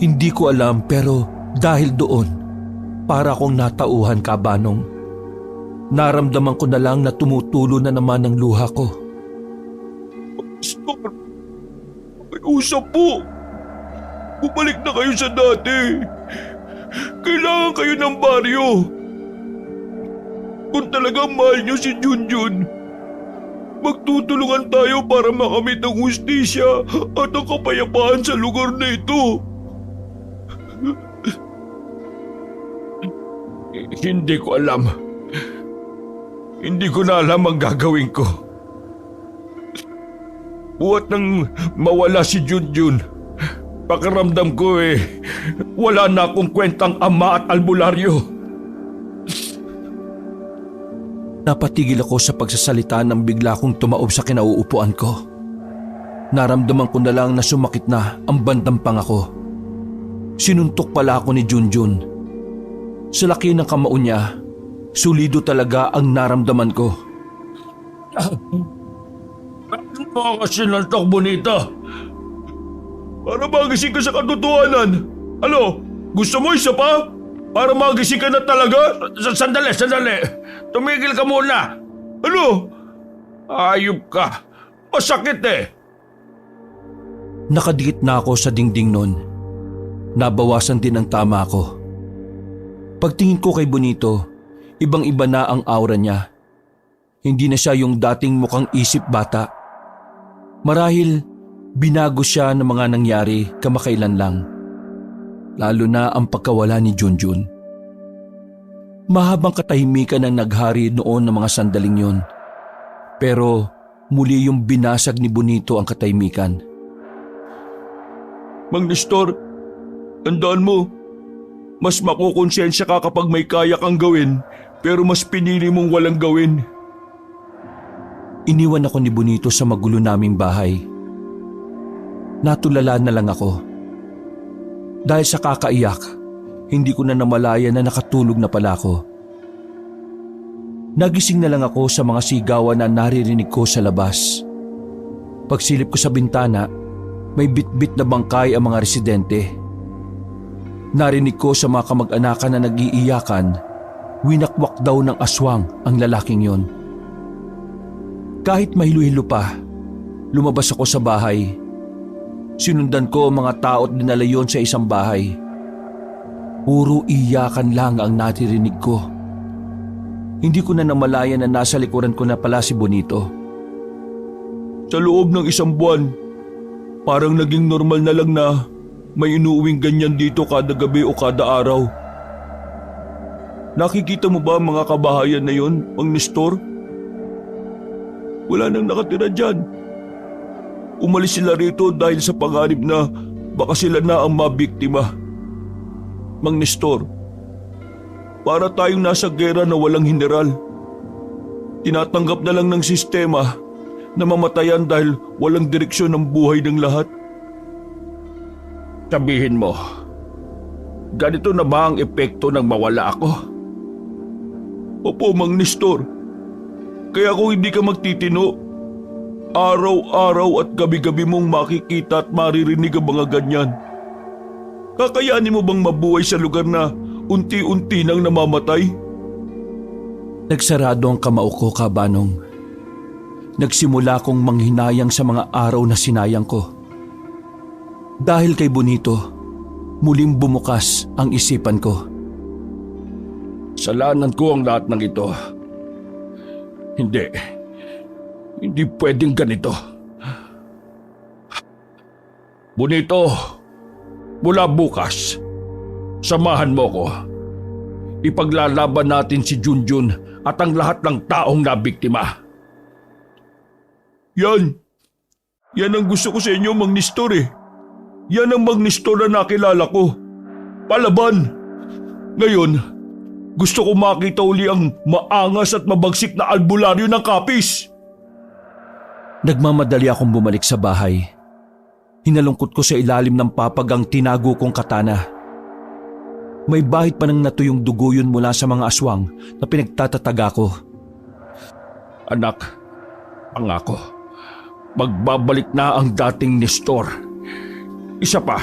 Hindi ko alam pero dahil doon, para akong natauhan kabanong. Naramdaman ko na lang na tumutulo na naman ang luha ko. Pastor, pakiusap po. Bumalik na kayo sa dati. Kailangan kayo ng baryo. Kung talagang mahal niyo si Junjun, magtutulungan tayo para makamit ang hustisya at ang kapayapaan sa lugar na ito. Hindi ko alam. Hindi ko na alam ang gagawin ko. Buhat nang mawala si Junjun, pakiramdam ko wala na akong kwentang ama at albularyo. Napatigil ako sa pagsasalita nang bigla kong tumaob sa kinauupuan ko. Naramdaman ko na lang na sumakit na ang bandang pangako. Sinuntok pala ako ni Junjun. Sa laki ng kamao niya, sulido talaga ang naramdaman ko. Bakit mo ako sinuntok, Bonito? Para magising ka sa katotohanan. Ano? Gusto mo isa pa? Para magising ka na talaga? Sandali. Tumigil ka muna. Ano? Ayop ka. Masakit eh. Nakadikit na ako sa dingding nun. Nabawasan din ang tama ko. Pagtingin ko kay Bonito, ibang-iba na ang aura niya. Hindi na siya yung dating mukhang isip bata. Marahil binago siya ng mga nangyari kamakailan lang. Lalo na ang pagkawala ni Junjun. Mahabang katahimikan ang naghari noon ng mga sandaling yun. Pero muli yung binasag ni Bonito ang katahimikan. Mang Nestor, tandaan mo, mas makukonsensya ka kapag may kaya kang gawin pero mas pinili mong walang gawin. Iniwan ako ni Bonito sa magulo naming bahay. Natulala na lang ako. Dahil sa kakaiyak, hindi ko na namalaya na nakatulog na pala ako. Nagising na lang ako sa mga sigawan na naririnig ko sa labas. Pagsilip ko sa bintana, may bitbit na bangkay ang mga residente. Narinig ko sa mga kamag-anakan na nag-iiyakan, winakwak daw ng aswang ang lalaking yon. Kahit mahilo-hilo pa, lumabas ako sa bahay. Sinundan ko ang mga tao at dinala yon sa isang bahay. Puro iyakan lang ang naririnig ko. Hindi ko na namalayan na nasa likuran ko na pala si Bonito. Sa loob ng isang buwan, parang naging normal na lang na may inuuwing ganyan dito kada gabi o kada araw. Nakikita mo ba ang mga kabahayan na yon, Mang Nestor? Wala nang nakatira dyan. Umalis sila rito dahil sa panganib na baka sila na ang mabiktima. Mang Nestor, para tayong nasa gera na walang general. Tinatanggap na lang ng sistema na mamatayan dahil walang direksyon ng buhay ng lahat. Sabihin mo, ganito na ba ang epekto ng mawala ako? Opo, Mang Nestor. Kaya kung hindi ka magtitino, araw-araw at gabi-gabi mong makikita at maririnig ang mga ganyan. Kakayanin mo bang mabuhay sa lugar na unti-unti nang namamatay? Nagsarado ang kamao ko, Kabanong. Nagsimula akong manghinayang sa mga araw na sinayang ko. Dahil kay Bonito, muling bumukas ang isipan ko. Salanan ko ang lahat ng ito. Hindi pwedeng ganito. Bonito, mula bukas, samahan mo ko. Ipaglalaban natin si Junjun at ang lahat ng taong nabiktima. Yan ang gusto ko sa inyo, Mang Nestor eh. Yan ang Mang Nestor na nakilala ko. Palaban! Ngayon, gusto ko makita uli ang maangas at mabagsik na albularyo ng Kapis. Nagmamadali akong bumalik sa bahay. Hinalungkot ko sa ilalim ng papagang tinago kong katana. May bahid pa nang natuyong dugo yun mula sa mga aswang na pinagtatataga ko. Anak, pangako, magbabalik na ang dating Nestor. Isa pa,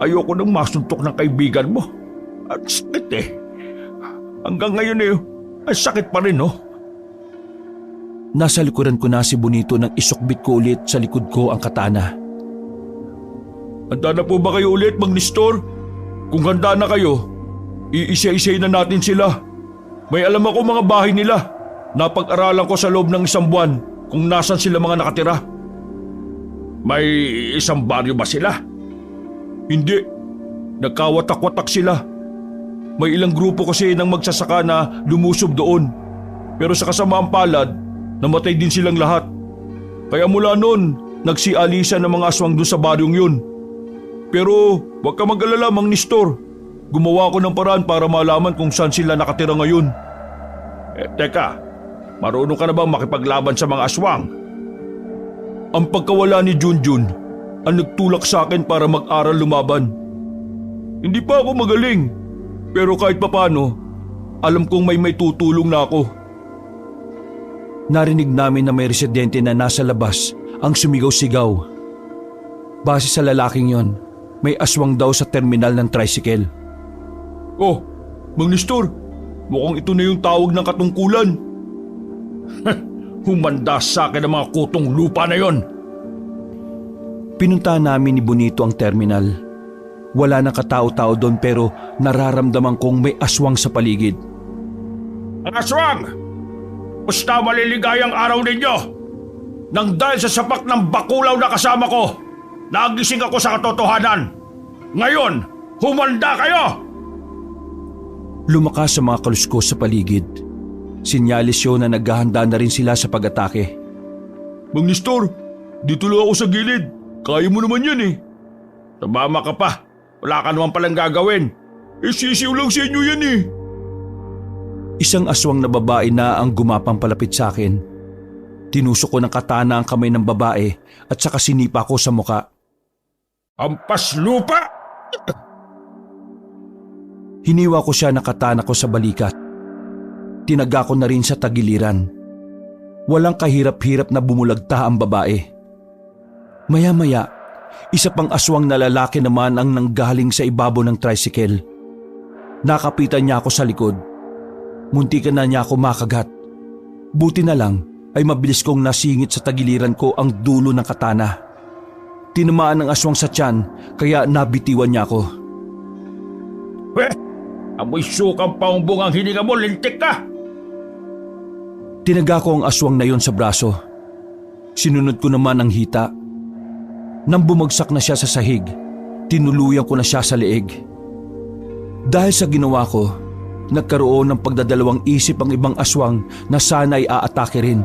ayoko nang masuntok ng kaibigan mo. Ang sakit eh. Hanggang ngayon eh, ang sakit pa rin oh. Nasa likuran ko na si Bonito nang isukbit ko ulit sa likod ko ang katana. Handa na po ba kayo ulit, Mang Nestor? Kung handa na kayo, iisa-isay na natin sila. May alam ako mga bahay nila. Napag-aralan ko sa loob ng isang buwan kung nasan sila mga nakatira. May isang baryo ba sila? Hindi. Nagkawatak-watak sila. May ilang grupo kasi ng magsasaka na lumusob doon. Pero sa kasamaang palad, namatay din silang lahat. Kaya mula noon, nagsialisan ng mga aswang doon sa baryong yun. Pero huwag ka mag-alala, Mang Nestor. Gumawa ko ng paraan para malaman kung saan sila nakatira ngayon. Teka, marunong ka na bang makipaglaban sa mga aswang? Ang pagkawala ni Junjun ang nagtulak sa akin para mag-aral lumaban. Hindi pa ako magaling, pero kahit papano, alam kong may tutulong na ako. Narinig namin na may residente na nasa labas ang sumigaw-sigaw. Base sa lalaking yon, may aswang daw sa terminal ng tricycle. Oh, Mang Nestor, mukhang ito na yung tawag ng katungkulan. Humanda sa akin ang mga kutong lupa na yon. Pinuntahan namin ni Bonito ang terminal. Wala nang katao-tao doon pero nararamdaman kong may aswang sa paligid. Ang aswang! Basta maliligayang araw ninyo! Nang dahil sa sapak ng bakulaw na kasama ko, nagising ako sa katotohanan. Ngayon, humanda kayo! Lumakas sa mga kaluskos sa paligid. Sinyalis yun na naghahanda na rin sila sa pag-atake. Mang Nestor, dito lang ako sa gilid. Kaya mo naman yan eh. Sumama ka pa. Wala ka naman palang gagawin. Sisiw lang sa inyo yan eh. Isang aswang na babae na ang gumapang palapit sa akin. Tinusok ko ng katana ang kamay ng babae at saka sinipa ko sa muka. Ampas lupa! Hiniwa ko siya ng katana ko sa balikat. Tinaga ko na rin sa tagiliran. Walang kahirap-hirap na bumulagta ang babae. Maya-maya, isa pang aswang na lalaki naman ang nanggaling sa ibabaw ng tricycle. Nakapitan niya ako sa likod. Muntikan na niya ako makagat. Buti na lang ay mabilis kong nasingit sa tagiliran ko ang dulo ng katana. Tinamaan ng aswang sa tiyan kaya nabitiwan niya ako. Amoy sukang paumbong ang hininga mo, lintik ka! Tinaga ko ang aswang na yon sa braso. Sinunod ko naman ang hita. Nang bumagsak na siya sa sahig, tinuluyan ko na siya sa leeg. Dahil sa ginawa ko, nagkaroon ng pagdadalawang isip ang ibang aswang na sana ay aatake rin.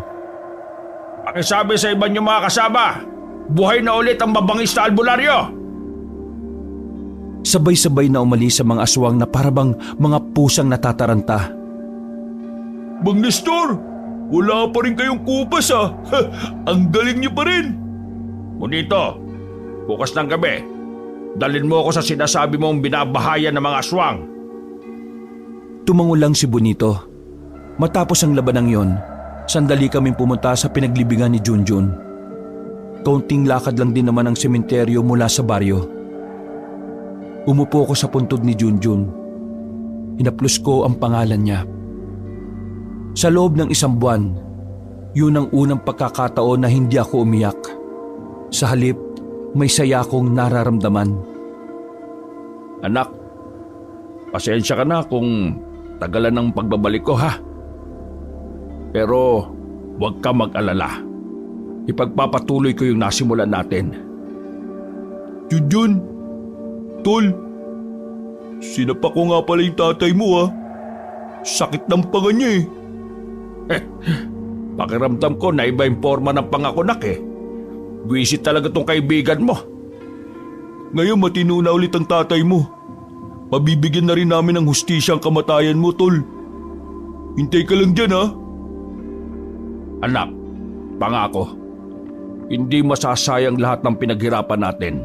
Pakisabi sa iba niyong mga kasama, buhay na ulit ang mabangis na albularyo! Sabay-sabay na umalis sa mga aswang na parabang mga pusang natataranta. Mang Nestor, wala pa rin kayong kupas ah. Ang galing niyo pa rin. Bonito, bukas ng gabi, dalhin mo ako sa sinasabi mong binabahayan ng mga aswang. Tumango lang si Bonito. Matapos ang labanang yon, sandali kaming pumunta sa pinaglibingan ni Junjun. Kaunting lakad lang din naman ang sementeryo mula sa baryo. Umupo ko sa puntod ni Junjun. Hinaplos ko ang pangalan niya. Sa loob ng 1 buwan, yun ang unang pagkakataon na hindi ako umiyak. Sa halip, may saya akong nararamdaman. Anak, pasensya ka na kung tagalan ng pagbabalik ko ha. Pero huwag ka mag-alala. Ipagpapatuloy ko yung nasimulan natin. Junjun, Tol, sinapak ko nga pala yung tatay mo ah. Sakit ng panga niya Pakiramdam ko na iba yung forma ng pangakunak eh. Buwisit talaga tong kaibigan mo. Ngayon matino na ulit ang tatay mo. Mabibigyan na rin namin ng hustisya ang kamatayan mo, Tol. Hintay ka lang dyan, ha? Anak, pangako, hindi masasayang lahat ng pinaghirapan natin.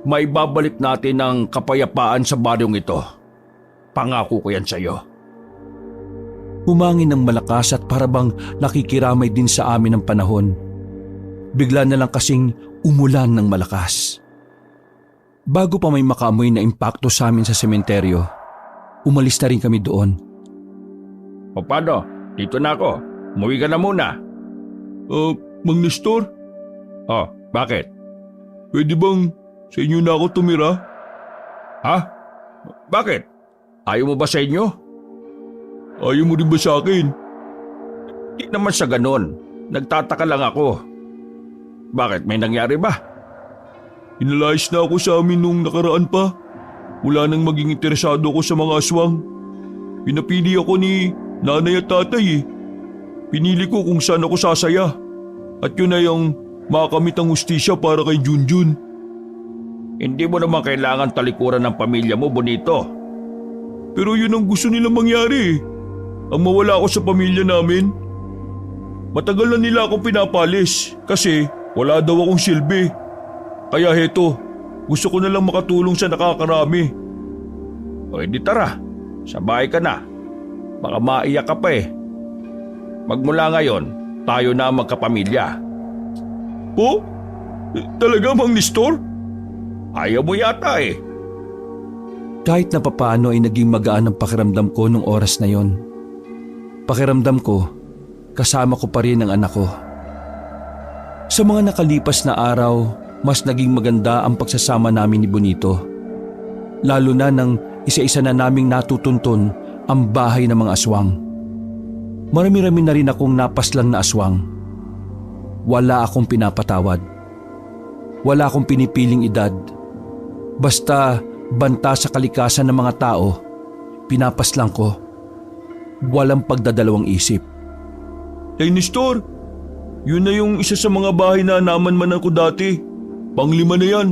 Maibabalik natin ang kapayapaan sa baryong ito. Pangako ko yan sa iyo. Humangin ng malakas at parabang nakikiramay din sa amin ang panahon. Bigla na lang kasing umulan ng malakas. Bago pa may makaamoy na impakto sa amin sa sementeryo, umalis na rin kami doon. O paano? Dito na ako. Umuwi ka na muna. Mang Nestor, Oh, bakit? pwede bang sa inyo na ako tumira? Ha? Bakit? Ayaw mo ba sa inyo? Ayaw mo rin ba sa akin? Di naman sa ganon. Nagtataka lang ako. Bakit? May nangyari ba? Inalayas na ako sa amin nung nakaraan pa. Wala nang maging interesado ako sa mga aswang. Pinapili ako ni nanay at tatay eh. Pinili ko kung saan ako sasaya. At yun ay ang makamit ang hustisya para kay Junjun. Hindi mo naman kailangan talikuran ng pamilya mo, Bonito. Pero yun ang gusto nilang mangyari eh. Ang mawala ako sa pamilya namin. Matagal na nila ako pinapalis kasi wala daw akong silbi. Kaya heto, gusto ko na lang makatulong sa nakakarami. O edi tara, sa bahay ka na. Baka maiyak ka pa eh. Magmula ngayon, tayo na ang magkapamilya. Po? Talaga, Mang Nestor? Ayaw mo yata eh. Kahit na papaano ay naging magaan ang pakiramdam ko nung oras na yon. Pakiramdam ko, kasama ko pa rin ang anak ko. Sa mga nakalipas na araw, mas naging maganda ang pagsasama namin ni Bonito. Lalo na nang isa-isa na naming natutuntun ang bahay ng mga aswang. Marami-rami na rin akong napaslang na aswang. Wala akong pinapatawad. Wala akong pinipiling edad. Basta banta sa kalikasan ng mga tao, pinapaslang ko. Walang pagdadalawang isip. Hey Nestor, yun na yung isa sa mga bahay na naman ko dati. Pang-5 na yan.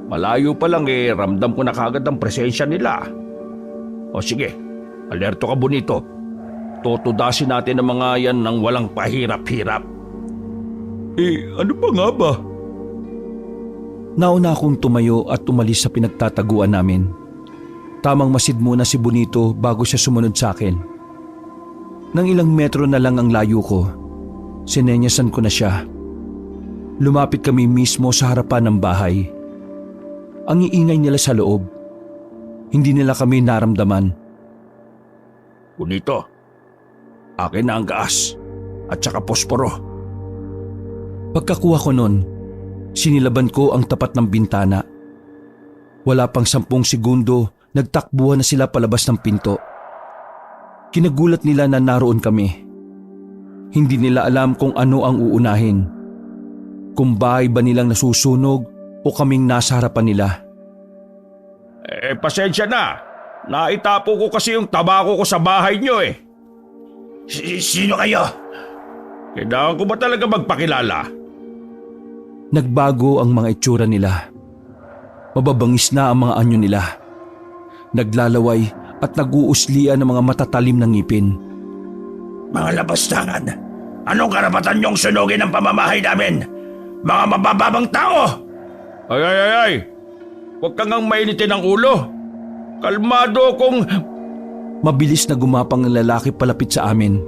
Malayo pa lang eh, ramdam ko na kagad ang presensya nila. O sige, alerto ka, Bonito. Tutudasin natin ang mga yan ng walang pahirap-hirap. Ano pa nga ba? Nauna akong tumayo at umalis sa pinagtataguan namin. Tamang masid muna si Bonito bago siya sumunod sa akin. Nang ilang metro na lang ang layo ko, sinenyasan ko na siya. Lumapit kami mismo sa harapan ng bahay. Ang iingay nila sa loob. Hindi nila kami naramdaman. Bonito, akin na ang gas at saka posporo. Pagkakuha ko nun, sinilaban ko ang tapat ng bintana. Wala pang 10 segundo, nagtakbuhan na sila palabas ng pinto. Kinagulat nila na naroon kami. Hindi nila alam kung ano ang uunahin. Kung bahay ba nilang nasusunog o kaming nasa harapan nila. Pasensya na. Naitapo ko kasi yung tabako ko sa bahay nyo eh. Sino kayo? Kailangan ko ba talaga magpakilala? Nagbago ang mga itsura nila. Mababangis na ang mga anyo nila. Naglalaway at nag-uuslian ng mga matatalim na ngipin. Mga labastangan, anong karapatan niyong sunugin ang pamamahay namin? Mga mabababang tao! Ay! Huwag kang ngang mainitin ang ulo. Kalmado kung... Mabilis na gumapang ang lalaki palapit sa amin.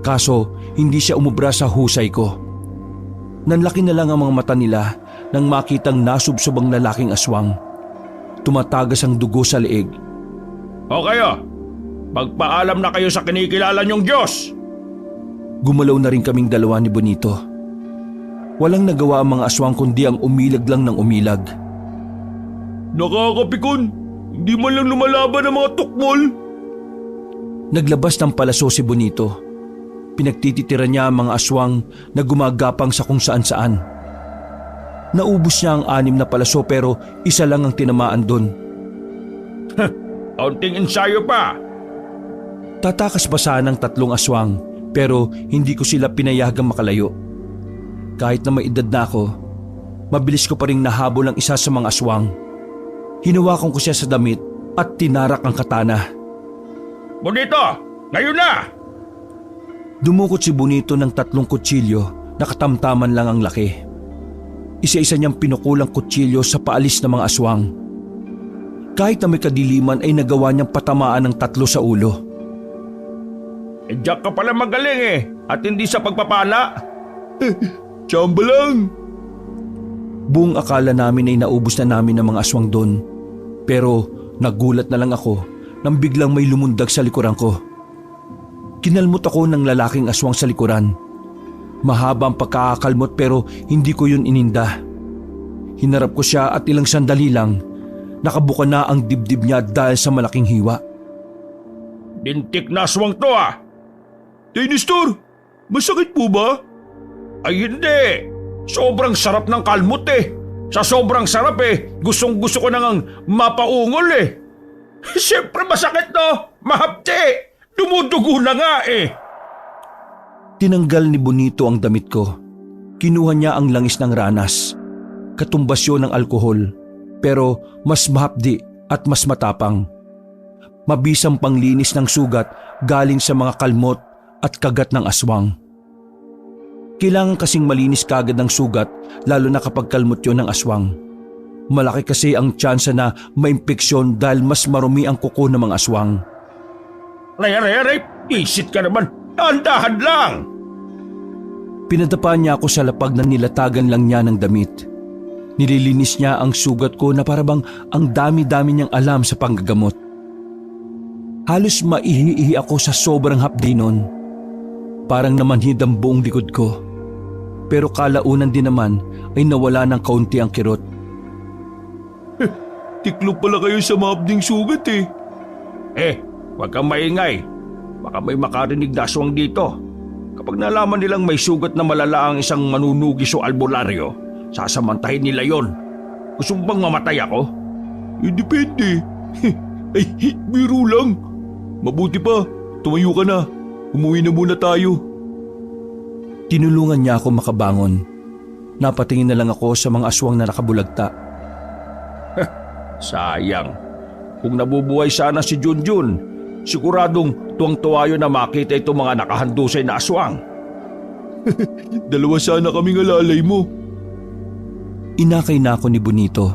Kaso hindi siya umubra sa husay ko. Nanlaki na lang ang mga mata nila nang makitang nasubsob ang lalaking aswang. Tumatagas ang dugo sa leeg. O kayo, magpaalam na kayo sa kinikilala niyong Diyos. Gumalaw na rin kaming dalawa ni Bonito. Walang nagawa ang mga aswang kundi ang umilag lang ng umilag. Nakakapikon, hindi man lang lumalaban ang mga tukmol. Naglabas ng palaso si Bonito. Pinagtititiran niya ang mga aswang na gumagapang sa kung saan-saan. Naubos niya ang 6 na palaso pero isa lang ang tinamaan doon. Kaunting ensayo pa. Tatakas pa sana ng 3 aswang pero hindi ko sila pinayagang makalayo. Kahit na may edad na ako, mabilis ko pa rin nahabol ang isa sa mga aswang. Hinawakan ko siya sa damit at tinarak ang katana. Bonito, ngayon na! Dumukot si Bonito ng 3 kutsilyo na katamtaman lang ang laki. Isa-isa niyang pinukulang kutsilyo sa paalis ng mga aswang. Kahit na may kadiliman ay nagawa niyang patamaan ng 3 sa ulo. Diyak ka pala magaling eh, at hindi sa pagpapala. Tsamba lang. Buong akala namin ay naubos na namin ang mga aswang doon. Pero nagulat na lang ako nang biglang may lumundag sa likuran ko. Kinalmot ako ng lalaking aswang sa likuran. Mahaba ang pagkakakalmot pero hindi ko yun ininda. Hinarap ko siya at ilang sandali lang, nakabuka na ang dibdib niya dahil sa malaking hiwa. Lintik na aswang to ah! Nestor, masakit po ba? Ay hindi! Sobrang sarap ng kalmot eh! Sa sobrang sarap eh, gustong-gusto ko nang mapaungol eh! Siyempre masakit no! Mahapti! Dumudugo na nga eh! Tinanggal ni Bonito ang damit ko. Kinuha niya ang langis ng ranas. Katumbas yun ng alkohol, pero mas mahapdi at mas matapang. Mabisang panglinis ng sugat galing sa mga kalmot at kagat ng aswang. Kailangan kasing malinis kagad ng sugat lalo na kapag kalmot yun ng aswang. Malaki kasi ang tsansa na maimpeksyon dahil mas marumi ang kuko ng mga aswang. Aray! Isit ka naman! Dahan-dahan lang! Pinadapa niya ako sa lapag na nilatagan lang niya ng damit. Nililinis niya ang sugat ko na parabang ang dami-dami niyang alam sa panggagamot. Halos maihi-ihi ako sa sobrang hapdi nun. Parang namanhid ang buong likod ko. Pero kalaunan din naman ay nawala ng kaunti ang kirot. Tiklop pala kayo sa mabding sugat eh. Huwag kang maingay. Baka may makarinig na aswang dito. Kapag nalaman nilang may sugat na malala ang isang manunugis o albularyo, sasamantahin nila yon. Gusto mo bang mamatay ako? Depende. Ay, biro lang. Mabuti pa, tumayo ka na. Umuwi na muna tayo. Tinulungan niya ako makabangon. Napatingin na lang ako sa mga aswang na nakabulagta. Sayang. Kung nabubuhay sana si Junjun, siguradong tuwang-tuwa yun na makita itong mga nakahandusay na aswang. Dalawa sana kaming alalay mo. Inakay na ako ni Bonito.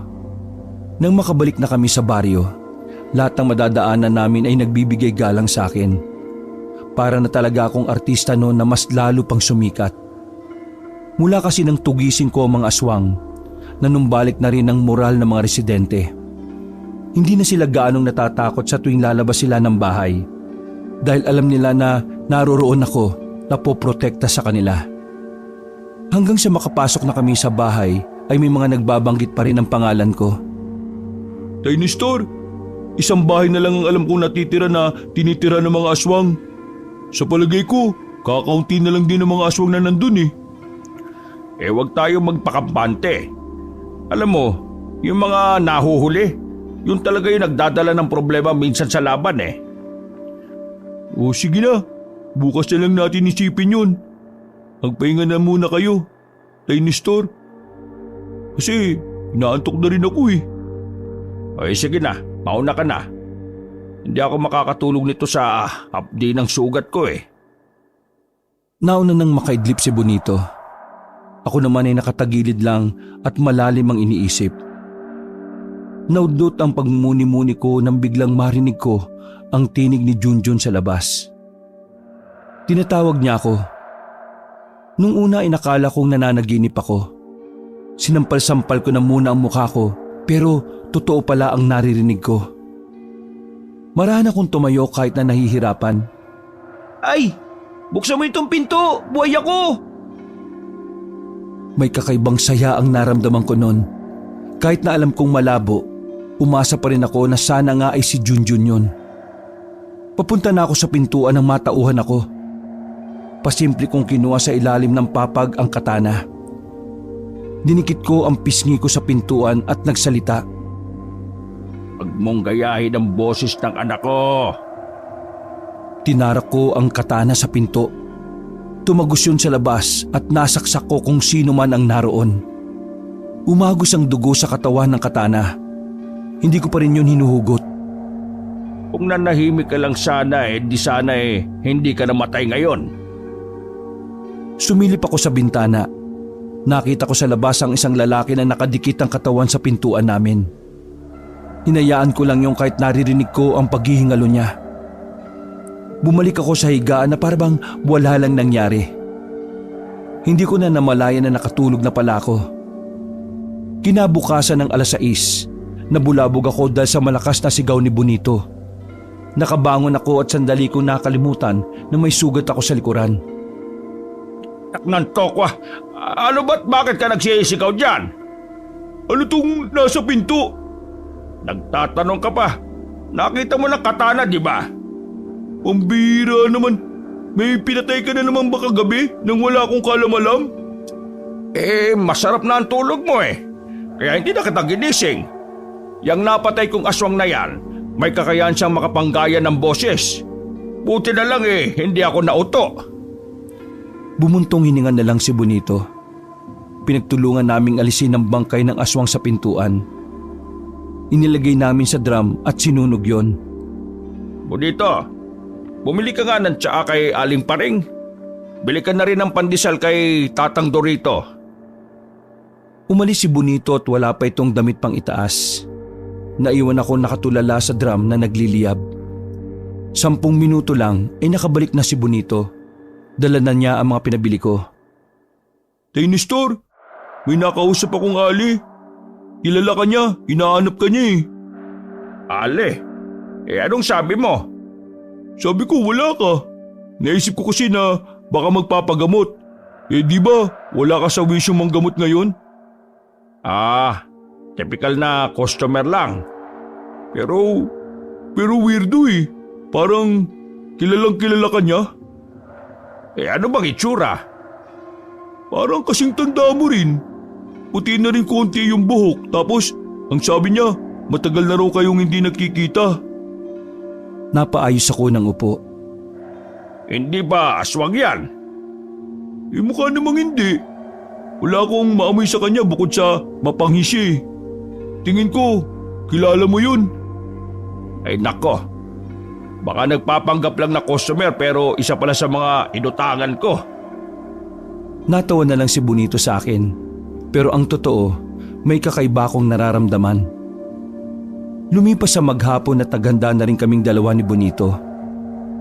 Nang makabalik na kami sa baryo, lahat ng madadaanan namin ay nagbibigay galang sa akin. Para na talaga akong artista noon na mas lalo pang sumikat. Mula kasi nang tugisin ko ang mga aswang, nanumbalik na rin ang moral ng mga residente. Hindi na sila gaanong natatakot sa tuwing lalabas sila ng bahay dahil alam nila na naroroon ako na poprotekta sa kanila. Hanggang sa makapasok na kami sa bahay ay may mga nagbabanggit pa rin ang pangalan ko. Tay Nestor, isang bahay na lang ang alam kong natitira na tinitira ng mga aswang. Sa palagay ko, kakaunti na lang din ng mga aswang na nandun eh. Huwag tayo magpakampante. Alam mo, yung mga nahuhuli, yun talaga yung nagdadala ng problema minsan sa laban eh. O sige na, bukas na lang natin isipin yun. Magpahinga na muna kayo, Tay Nestor. Kasi inaantok na rin ako eh. Sige na, mauna ka na. Hindi ako makakatulog nito sa hapdi ng sugat ko eh. Nauna nang makaidlip si Bonito. Ako naman ay nakatagilid lang at malalim ang iniisip. Naudot ang pagmumuni-muni ko nang biglang marinig ko ang tinig ni Junjun sa labas. Tinatawag niya ako. Nung una ay nakala kong nananaginip ako. Sinampal-sampal ko na muna ang mukha ko pero totoo pala ang naririnig ko. Marahan akong tumayo kahit na nahihirapan. Ay! Buksan mo itong pinto! Buhay ako! May kakaibang saya ang naramdaman ko noon. Kahit na alam kong malabo, umasa pa rin ako na sana nga ay si Junjun yun. Papunta na ako sa pintuan nang matauhan ako. Pasimple kong kinuha sa ilalim ng papag ang katana. Dinikit ko ang pisngi ko sa pintuan at nagsalita. Huwag mong gayahin ang boses ng anak ko. Tinarak ko ang katana sa pinto. Tumagos yun sa labas at nasaksak ko kung sino man ang naroon. Umagos ang dugo sa katawan ng katana. Hindi ko pa rin yun hinuhugot. Kung nanahimik ka lang sana di sana hindi ka namatay ngayon. Sumilip ako sa bintana. Nakita ko sa labas ang isang lalaki na nakadikit ang katawan sa pintuan namin. Hinayaan ko lang yung kahit naririnig ko ang paghihingalo niya. Bumalik ako sa higaan na parang wala lang nangyari. Hindi ko na namalayan na nakatulog na pala ako. Kinabukasan ng 6:00, nabulabog ako dahil sa malakas na sigaw ni Bonito. Nakabangon ako at sandali ko nakalimutan na may sugat ako sa likuran. Nantok ka. Ano ba't bakit ka nagsisigaw dyan? Ano tong nasa pinto? Nagtatanong ka pa. Nakita mo ng katana, di ba? Pambira naman. May pinatay ka na naman baka gabi nang wala akong kalamalam? Masarap na ang tulog mo eh. Kaya hindi na kita ginising. Yang napatay kong aswang na yan, may kakayahan siyang makapanggaya ng boses. Buti na lang hindi ako nauto. Bumuntong hininga na lang si Bonito. Pinagtulungan naming alisin ang bangkay ng aswang sa pintuan. Inilagay namin sa drum at sinunog yon. Bonito, bumili ka nga ng tsaa kay Aling Paring. Bili ka na rin ng pandesal kay Tatang Dorito. Umalis si Bonito at wala pa itong damit pang itaas. Naiwan ako nakatulala sa drum na nagliliyab. 10 minuto lang ay nakabalik na si Bonito. Dala na niya ang mga pinabili ko. Tay Nestor, may nakausap akong Ali. Kilala ka niya, hinahanap ka niya eh. Ale, anong sabi mo? Sabi ko wala ka. Naisip ko kasi na baka magpapagamot. Di ba wala ka sa wisyong manggamot ngayon? Typical na customer lang. Pero weirdo eh. Parang kilalang kilala ka niya. Ano bang itsura? Parang kasing tanda mo rin. Puti na rin konti yung buhok. Tapos ang sabi niya, matagal na raw kayong hindi nagkikita. Napaayos ako ng upo. Hindi ba aswang yan? Mukha namang hindi. Wala akong maamoy sa kanya bukod sa mapanghis eh. Tingin ko, kilala mo yun. Nako. Baka nagpapanggap lang na customer pero isa pala sa mga inutangan ko. Natawa na lang si Bonito sa akin. Pero ang totoo, may kakaiba akong nararamdaman. Lumipas sa maghapon at naghanda na rin kaming dalawa ni Bonito.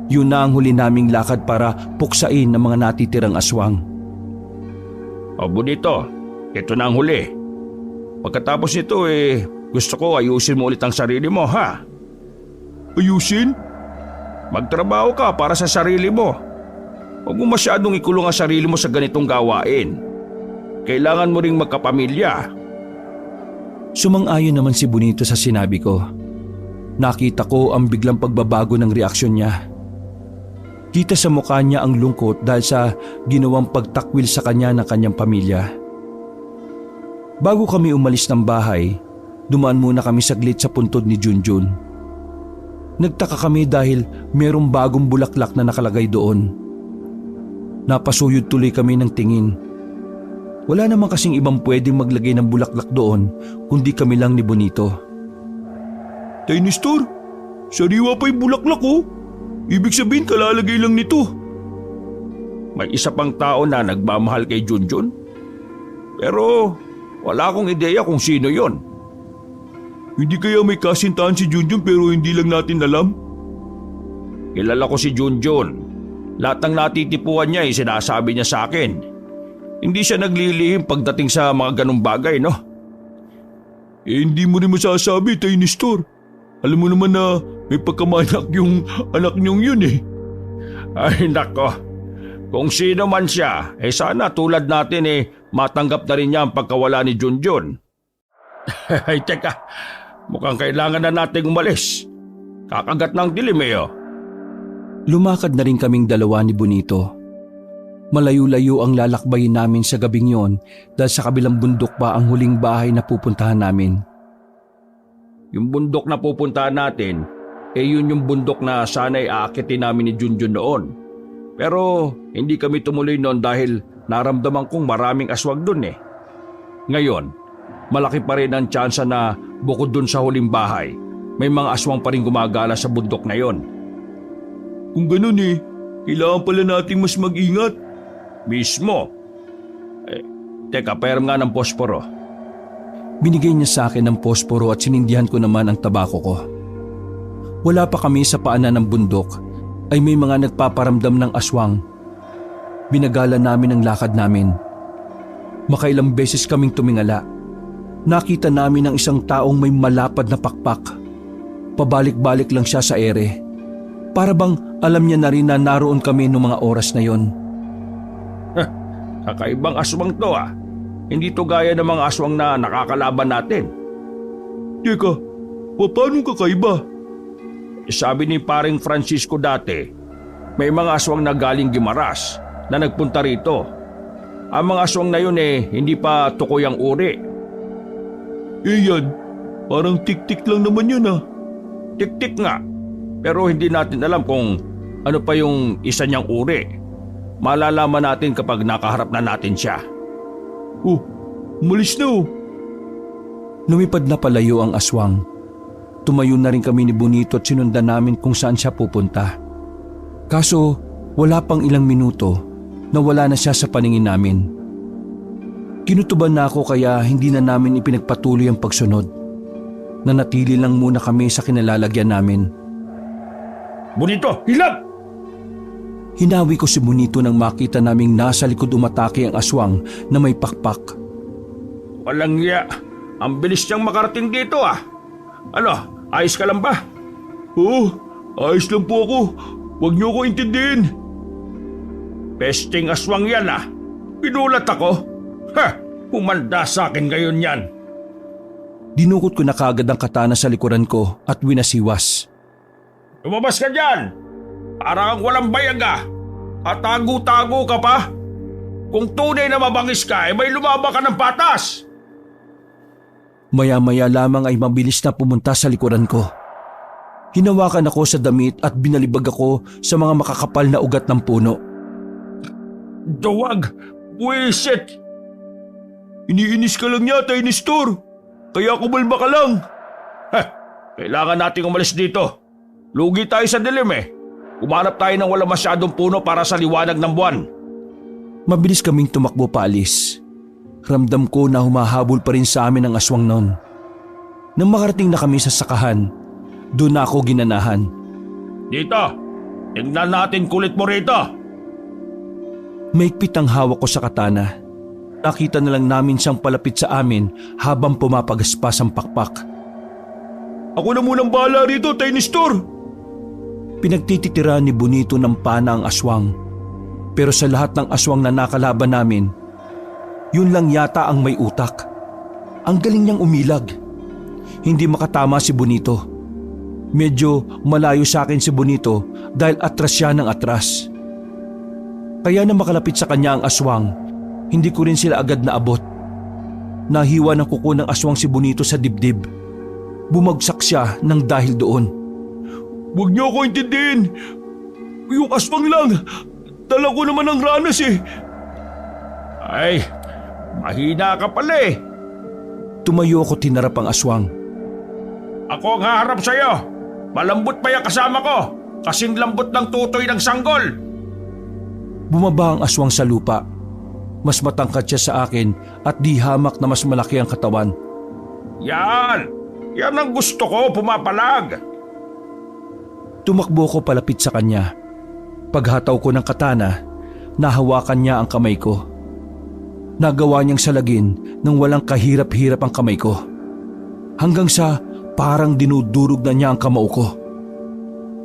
Yun na ang huli naming lakad para puksain ang mga natitirang aswang. O Bonito, ito na ang huli. Pagkatapos nito gusto ko ayusin mo ulit ang sarili mo, ha? Ayusin? Magtrabaho ka para sa sarili mo. Huwag mo masyadong ikulong ang sarili mo sa ganitong gawain. Kailangan mo ring magkapamilya. Sumang-ayon naman si Bonito sa sinabi ko. Nakita ko ang biglang pagbabago ng reaksyon niya. Kita sa mukha niya ang lungkot dahil sa ginawang pagtakwil sa kanya ng kanyang pamilya. Bago kami umalis ng bahay, dumaan muna kami saglit sa puntod ni Junjun. Nagtaka kami dahil merong bagong bulaklak na nakalagay doon. Napasuyod tuloy kami ng tingin. Wala naman kasing ibang pwedeng maglagay ng bulaklak doon kundi kami lang ni Bonito. Tay Nestor, sariwa pa yung bulaklak oh. Ibig sabihin kalalagay lang nito. May isa pang tao na nagmamahal kay Junjun. Pero wala akong ideya kung sino yon. Hindi kaya may kasintahan si Junjun pero hindi lang natin alam? Kilala ko si Junjun. Lahat ng natitipuan niya sinasabi niya sa akin. Hindi siya naglilihim pagdating sa mga ganong bagay, no? Hindi mo rin masasabi, Tay Nestor. Alam mo naman na may pagkamanak yung anak niyong yun eh. Ay nako, kung sino man siya, sana tulad natin matanggap na rin niya ang pagkawala ni Junjun. Ay teka, mukhang kailangan na nating umalis. Kakagat ng dilim oh. Lumakad na rin kaming dalawa ni Bonito. Malayo-layo ang lalakbayin namin sa gabing yon dahil sa kabilang bundok pa ang huling bahay na pupuntahan namin. Yung bundok na pupuntahan natin, yun yung bundok na sana'y aakitin namin ni Junjun noon. Pero hindi kami tumuloy noon dahil naramdaman kong maraming aswang dun eh. Ngayon, malaki pa rin ang tsansa na bukod dun sa huling bahay, may mga aswang pa rin gumagala sa bundok na yon. Kung ganun kailangan pala nating mas mag-ingat. Mismo. Teka, pairam nga ng posporo. Binigay niya sa akin ng posporo at sinindihan ko naman ang tabako ko. Wala pa kami sa paanan ng bundok ay may mga nagpaparamdam ng aswang. Binagala namin ang lakad namin. Makailang beses kaming tumingala. Nakita namin ang isang taong may malapad na pakpak. Pabalik-balik lang siya sa ere. Para bang alam niya na rin na naroon kami noong mga oras na yon. Kakaibang aswang to Hindi to gaya ng mga aswang na nakakalaban natin. Teka, paano kakaiba? Sabi ni paring Francisco dati, may mga aswang na galing Guimaras na nagpunta rito. Ang mga aswang na yun hindi pa tukoy ang uri. Yan, parang tik-tik lang naman yun Tik-tik nga, pero hindi natin alam kung ano pa yung isa niyang uri. Malalaman natin kapag nakaharap na natin siya. Oh, umalis na Lumipad na palayo ang aswang. Tumayo na rin kami ni Bonito at sinundan namin kung saan siya pupunta. Kaso wala pang ilang minuto na wala na siya sa paningin namin. Kinutuban na ako kaya hindi na namin ipinagpatuloy ang pagsunod. Nanatili lang muna kami sa kinalalagyan namin. Bonito, hilap! Hinawi ko si Bonito nang makita naming nasa likod umatake ang aswang na may pakpak. Walang iya. Ang bilis niyang makarating dito Ano, ayos ka lang ba? Oo, ayos lang po ako. Huwag niyo ko intindihin. Pesting aswang yan Pinulat ako. Humanda sa akin ngayon yan. Dinukot ko na kagad ang katana sa likuran ko at winasiwas. Lumabas ka dyan! Parang walang bayag At tago-tago ka pa. Kung tunay na mabangis ka, may lumaba ka ng patas. Maya-maya lamang ay mabilis na pumunta sa likuran ko. Hinawakan ako sa damit at binalibag ako sa mga makakapal na ugat ng puno. Duwag! Buwisit! Iniinis ka lang niya, Tay Nestor. Kaya kumalma ka lang. Kailangan nating umalis dito. Lugi tayo sa dilim Umanap tayo ng wala masyadong puno para sa liwanag ng buwan. Mabilis kaming tumakbo paalis. Ramdam ko na humahabol pa rin sa amin ang aswang noon. Nang makarating na kami sa sakahan, doon na ako ginanahan. Dito! Tingnan natin kulit mo rito! Maigpit ang hawak ko sa katana. nakita na lang namin siyang palapit sa amin habang pumapagaspas ang pakpak. Ako na munang bahala rito, Tay Nestor. Pinagtititira ni Bonito ng pana ang aswang. Pero sa lahat ng aswang na nakalaban namin, yun lang yata ang may utak. Ang galing niyang umilag. Hindi makatama si Bonito. Medyo malayo sa akin si Bonito dahil atras siya ng atras. Kaya na makalapit sa kanya ang aswang, hindi ko rin sila agad naabot. Nahiwa ng kuko ng aswang si Bonito sa dibdib. Bumagsak siya ng dahil doon. Huwag niyo ako intindihin. Yung aswang lang. Dala ko naman ang ranas eh. Ay, mahina ka pala eh. Tumayo ako, tinarap ang aswang. Ako ang haharap sa'yo. Malambot pa yung kasama ko. Kasing lambot ng tutoy ng sanggol. Bumaba ang aswang sa lupa. Mas matangkad siya sa akin at di hamak na mas malaki ang katawan. Yan! Yan ang gusto ko, pumapalag. Tumakbo ko palapit sa kanya. Paghataw ko ng katana, nahawakan niya ang kamay ko. Nagawa niyang salagin nang walang kahirap-hirap ang kamay ko. Hanggang sa parang dinudurog na niya ang kamao ko.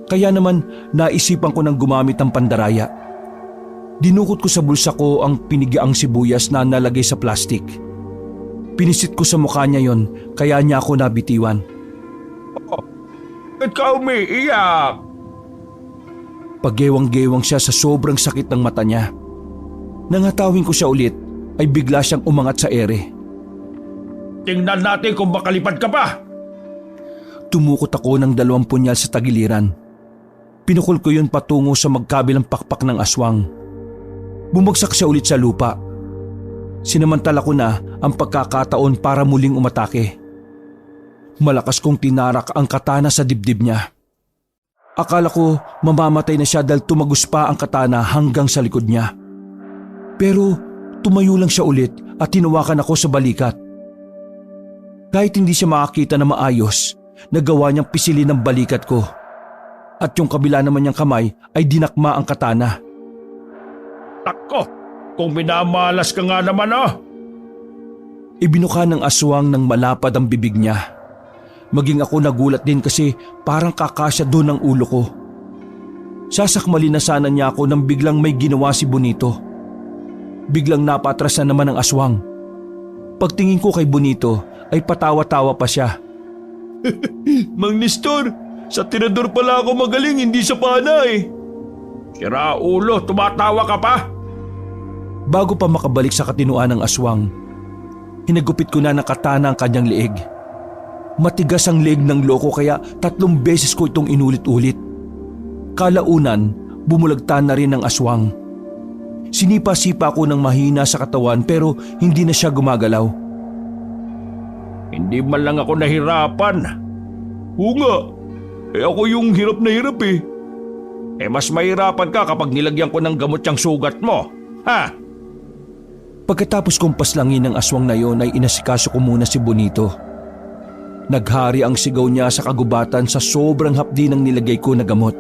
Kaya naman naisipan ko nang gumamit ng pandaraya. Dinukot ko sa bulsa ko ang pinigiang sibuyas na nalagay sa plastik. Pinisit ko sa mukha niya yon, kaya niya ako nabitiwan. Ba't ka umiiyak? Paggewang-gewang siya sa sobrang sakit ng mata niya. Nang hatawin ko siya ulit, ay bigla siyang umangat sa ere. Tingnan natin kung makalipad ka pa. Tumukot ako ng 2 punyal sa tagiliran. Pinukol ko yun patungo sa magkabilang pakpak ng aswang. Bumagsak siya ulit sa lupa. Sinamantala ko na ang pagkakataon para muling umatake. Malakas kong tinarak ang katana sa dibdib niya. Akala ko mamamatay na siya dahil tumagos pa ang katana hanggang sa likod niya. Pero tumayo lang siya ulit at tinawakan ako sa balikat. Kahit hindi siya makakita na maayos, nagawa niyang pisilin ang balikat ko. At yung kabila naman niyang kamay ay dinakma ang katana. Tako, kung minamalas ka nga naman oh. Ibinuka ng aswang ng malapad ang bibig niya. Maging ako nagulat din kasi parang kakasya doon ang ulo ko. Sasakmali na sana niya ako nang biglang may ginawa si Bonito. Biglang napatras na naman ang aswang. Pagtingin ko kay Bonito ay patawa-tawa pa siya. Mang Nestor, sa tirador pala ako magaling, hindi sa pana eh. Sira ulo, tumatawa ka pa? Bago pa makabalik sa katinuan ng aswang, hinagupit ko na ng katana ang kanyang leeg. Matigas ang leeg ng loko kaya 3 beses ko itong inulit-ulit. Kalaunan, bumulagta na rin ang aswang. Sinipa-sipa ko ng mahina sa katawan pero hindi na siya gumagalaw. Hindi man lang ako nahirapan. Oo nga, ako yung hirap na hirap eh. Mas mahirapan ka kapag nilagyan ko ng gamot yung sugat mo. Ha? Pagkatapos kong paslangin ng aswang na yon ay inasikaso ko muna si Bonito. Naghari ang sigaw niya sa kagubatan sa sobrang hapdi ng nilagay ko na gamot.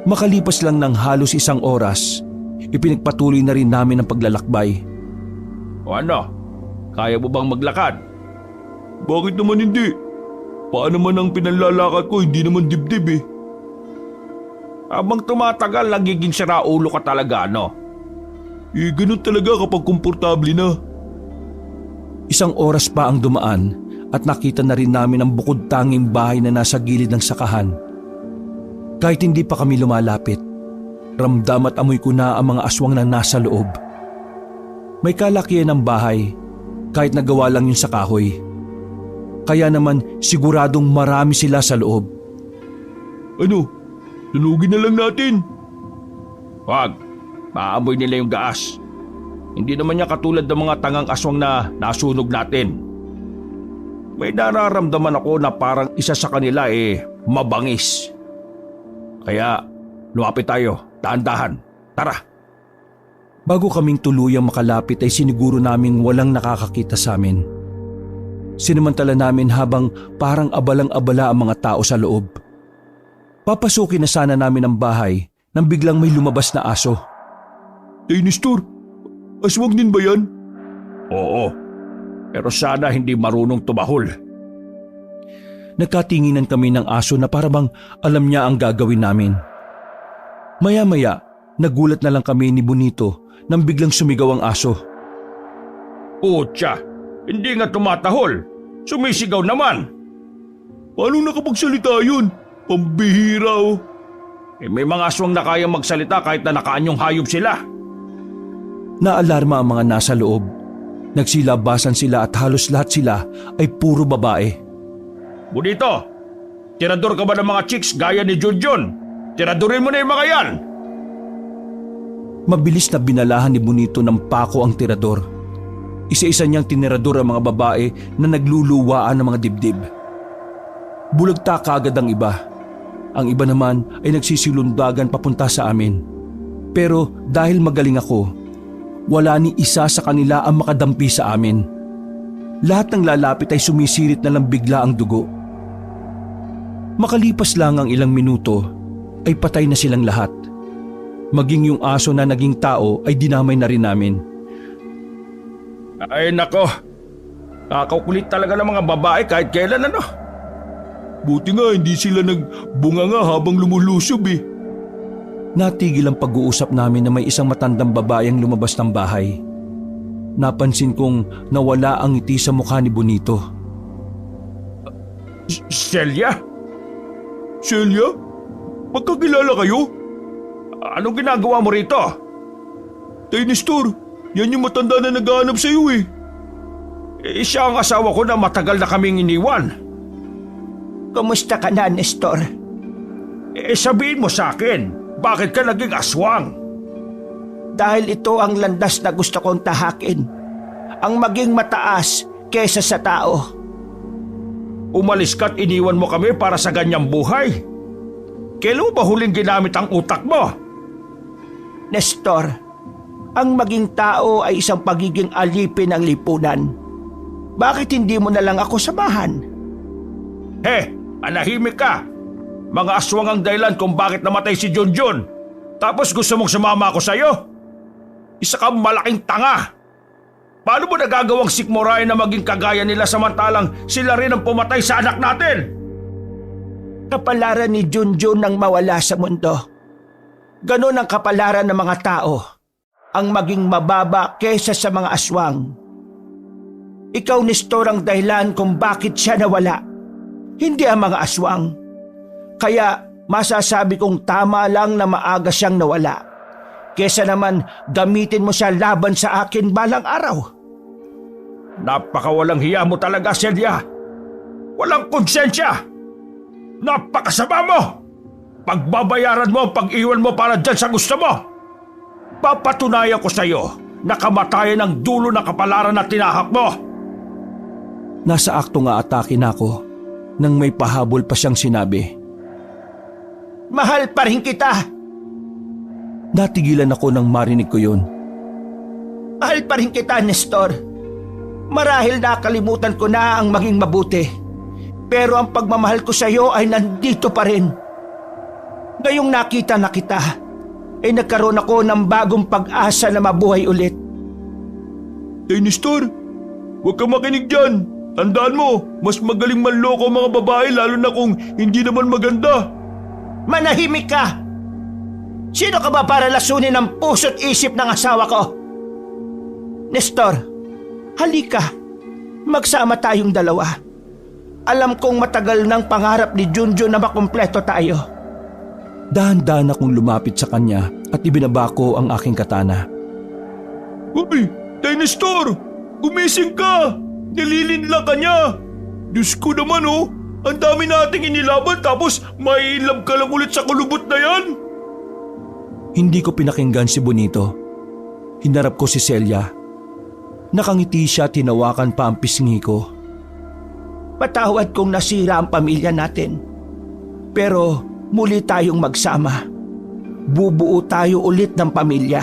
Makalipas lang ng halos 1 oras, ipinagpatuloy na rin namin ang paglalakbay. O ano? Kaya mo bang maglakad? Bakit naman hindi? Paano man ang pinanlalakad ko, hindi naman dibdib eh. Habang tumatagal, nagiging siraulo ka talaga, no? Ganun talaga kapag komportable na. 1 oras pa ang dumaan at nakita na rin namin ang bukod tanging bahay na nasa gilid ng sakahan. Kahit hindi pa kami lumalapit, ramdam at amoy ko na ang mga aswang na nasa loob. May kalakihan ng bahay, kahit nagawa lang yun sa kahoy. Kaya naman siguradong marami sila sa loob. Ano? Sunugin na lang natin. Wag, maamoy nila yung gaas. Hindi naman niya katulad ng mga tangang aswang na nasunog natin. May nararamdaman ako na parang isa sa kanila mabangis. Kaya lumapit tayo, dahan-dahan. Tara. Bago kaming tuluyang makalapit ay siniguro naming walang nakakakita sa amin. Sinamantala namin habang parang abalang-abala ang mga tao sa loob. Papasukin na sana namin ang bahay nang biglang may lumabas na aso. Nestor, aswang din ba yan? Oo, pero sana hindi marunong tumahol. Nagkatinginan kami ng aso na para bang alam niya ang gagawin namin. Maya-maya, nagulat na lang kami ni Bonito nang biglang sumigaw ang aso. Putya, hindi nga tumatahol. Sumisigaw naman. Paano nakapagsalita yun? Pambihira oh. May mga aswang na kayang magsalita kahit na nakaanyong hayop sila. Naalarma ang mga nasa loob. Nagsilabasan sila at halos lahat sila ay puro babae. Bonito, tirador ka ba ng mga chicks gaya ni Junjun? Tiradorin mo na yung mga yan! Mabilis na binalahan ni Bonito ng pako ang tirador. Isa-isa niyang tinirador ang mga babae na nagluluwaan ng mga dibdib. Bulagta kaagad ang iba. Ang iba naman ay nagsisilundagan papunta sa amin. Pero dahil magaling ako, wala ni isa sa kanila ang makadampi sa amin. Lahat ng lalapit ay sumisirit na lang bigla ang dugo. Makalipas lang ang ilang minuto ay patay na silang lahat. Maging yung aso na naging tao ay dinamay na rin namin. Ay nako, nakakakulit talaga ng mga babae kahit kailan ano. Buti nga hindi sila nagbunga nga habang lumulusob eh. Natigil ang pag-uusap namin na may isang matandang babae ang lumabas ng bahay. Napansin kong nawala ang ngiti sa mukha ni Bonito. Celia? Celia? Magkakilala kayo? Anong ginagawa mo rito? Tay Nestor, yan yung matanda na naghahanap sa iyo eh. Siya ang asawa ko na matagal na kaming iniwan. Kumusta ka na, Nestor? Sabihin mo sa akin, bakit ka naging aswang? Dahil ito ang landas na gusto kong tahakin. Ang maging mataas kesa sa tao. Umalis ka't iniwan mo kami para sa ganyang buhay. Kailan mo ba huling ginamit ang utak mo? Nestor, ang maging tao ay isang pagiging alipin ng lipunan. Bakit hindi mo na lang ako samahan? Manahimik ka! Mga aswang ang dahilan kung bakit namatay si Junjun. Tapos gusto mong sumama ako sa'yo? Isa kang malaking tanga! Paano mo nagagawang sikmurahin na maging kagaya nila samantalang sila rin ang pumatay sa anak natin? Kapalaran ni Junjun nang mawala sa mundo. Ganon ang kapalaran ng mga tao. Ang maging mababa kesa sa mga aswang. Ikaw, Nestor, ang dahilan kung bakit siya nawala. Hindi ang mga aswang. Kaya masasabi kong tama lang na maaga siyang nawala. Kesa naman gamitin mo siya laban sa akin balang araw. Napakawalang hiya mo talaga, Celia. Walang konsensya. Napakasama mo. Pagbabayaran mo ang pag-iwan mo para dyan sa gusto mo. Papatunayan ko sa iyo na kamatayan ang dulo ng kapalaran na tinahak mo. Nasa akto nga atake na ako nang may pahabol pa siyang sinabi. Mahal pa rin kita. Natigilan ako nang marinig ko yun. Mahal pa rin kita, Nestor. Marahil nakalimutan ko na ang maging mabuti. Pero ang pagmamahal ko sa iyo ay nandito pa rin. Ngayong nakita na kita, ay nagkaroon ako ng bagong pag-asa na mabuhay ulit. Tay Nestor, huwag kang makinig dyan. Tandaan mo, mas magaling manloko ang mga babae lalo na kung hindi naman maganda. Manahimik ka! Sino ka ba para lasunin ang puso't isip ng asawa ko? Nestor, halika. Magsama tayong dalawa. Alam kong matagal ng pangarap ni Junjun na makumpleto tayo. Dahan-dahan akong lumapit sa kanya at ibinaba ko ang aking katana. Uy, Tay Nestor! Gumising ka! Nililinlang ka niya! Diyos ko naman oh! Ang dami nating inilaban tapos maiilab ka lang ulit sa kulubot na yan! Hindi ko pinakinggan si Bonito. Hinarap ko si Celia. Nakangiti siya, tinawakan pa ang pisngi ko. Patawad kong nasira ang pamilya natin. Pero muli tayong magsama. Bubuo tayo ulit ng pamilya.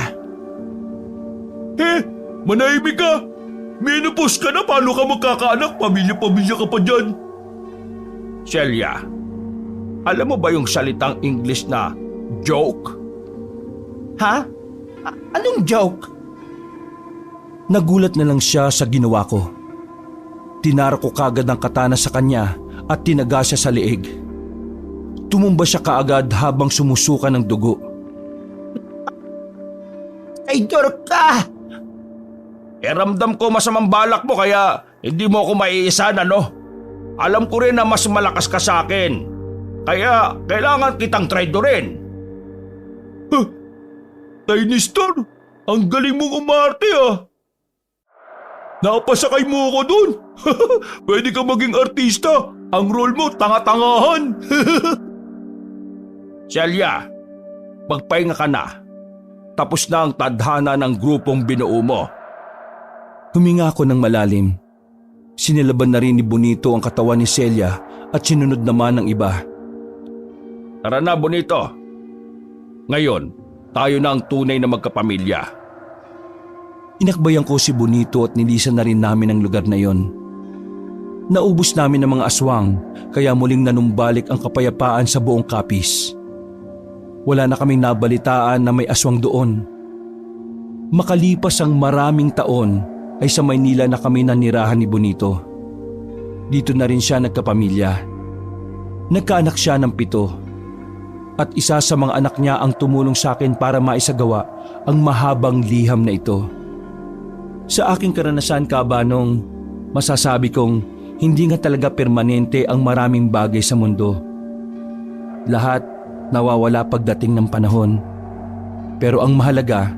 Manahimik ka! Menopause ka na, paano ka magkakaanak? Pamilya-pamilya ka pa dyan. Celia, alam mo ba yung salitang English na joke? Ha? Anong joke? Nagulat na lang siya sa ginawa ko. Tinara ko kagad ang katana sa kanya at tinaga siya sa liig. Tumumba siya kaagad habang sumusuka ng dugo. Traitor ka! Ramdam ko masamang balak mo kaya hindi mo ako maiisan, ano? Alam ko rin na mas malakas ka sa akin. Kaya kailangan kitang traidorin. Tay Nestor, ang galing mong umarte ah. Napasakay mo ako dun. Pwede ka maging artista. Ang role mo, tanga-tangahan. Celia, magpahinga ka na. Tapos na ang tadhana ng grupong binuo mo. Huminga ako ng malalim. Sinilaban na rin ni Bonito ang katawan ni Celia at sinunod naman ng iba. Tara na, Bonito. Ngayon, tayo na ang tunay na magkapamilya. Inakbayan ko si Bonito at nilisan na rin namin ang lugar na yon. Naubos namin ang mga aswang kaya muling nanumbalik ang kapayapaan sa buong Capiz. Wala na kaming nabalitaan na may aswang doon. Makalipas ang maraming taon ay sa Maynila na kami nanirahan ni Bonito. Dito na rin siya nagkapamilya. Nagkaanak siya ng 7 at isa sa mga anak niya ang tumulong sa akin para maisagawa ang mahabang liham na ito. Sa aking karanasan, Kabanong, masasabi kong hindi nga talaga permanente ang maraming bagay sa mundo. Lahat nawawala pagdating ng panahon. Pero ang mahalaga,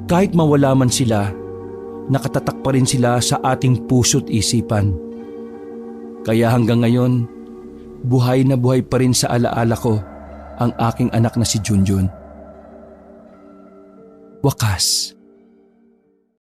kahit mawala man sila, nakatatak pa rin sila sa ating puso't isipan. Kaya hanggang ngayon, buhay na buhay pa rin sa alaala ko ang aking anak na si Junjun. Wakas.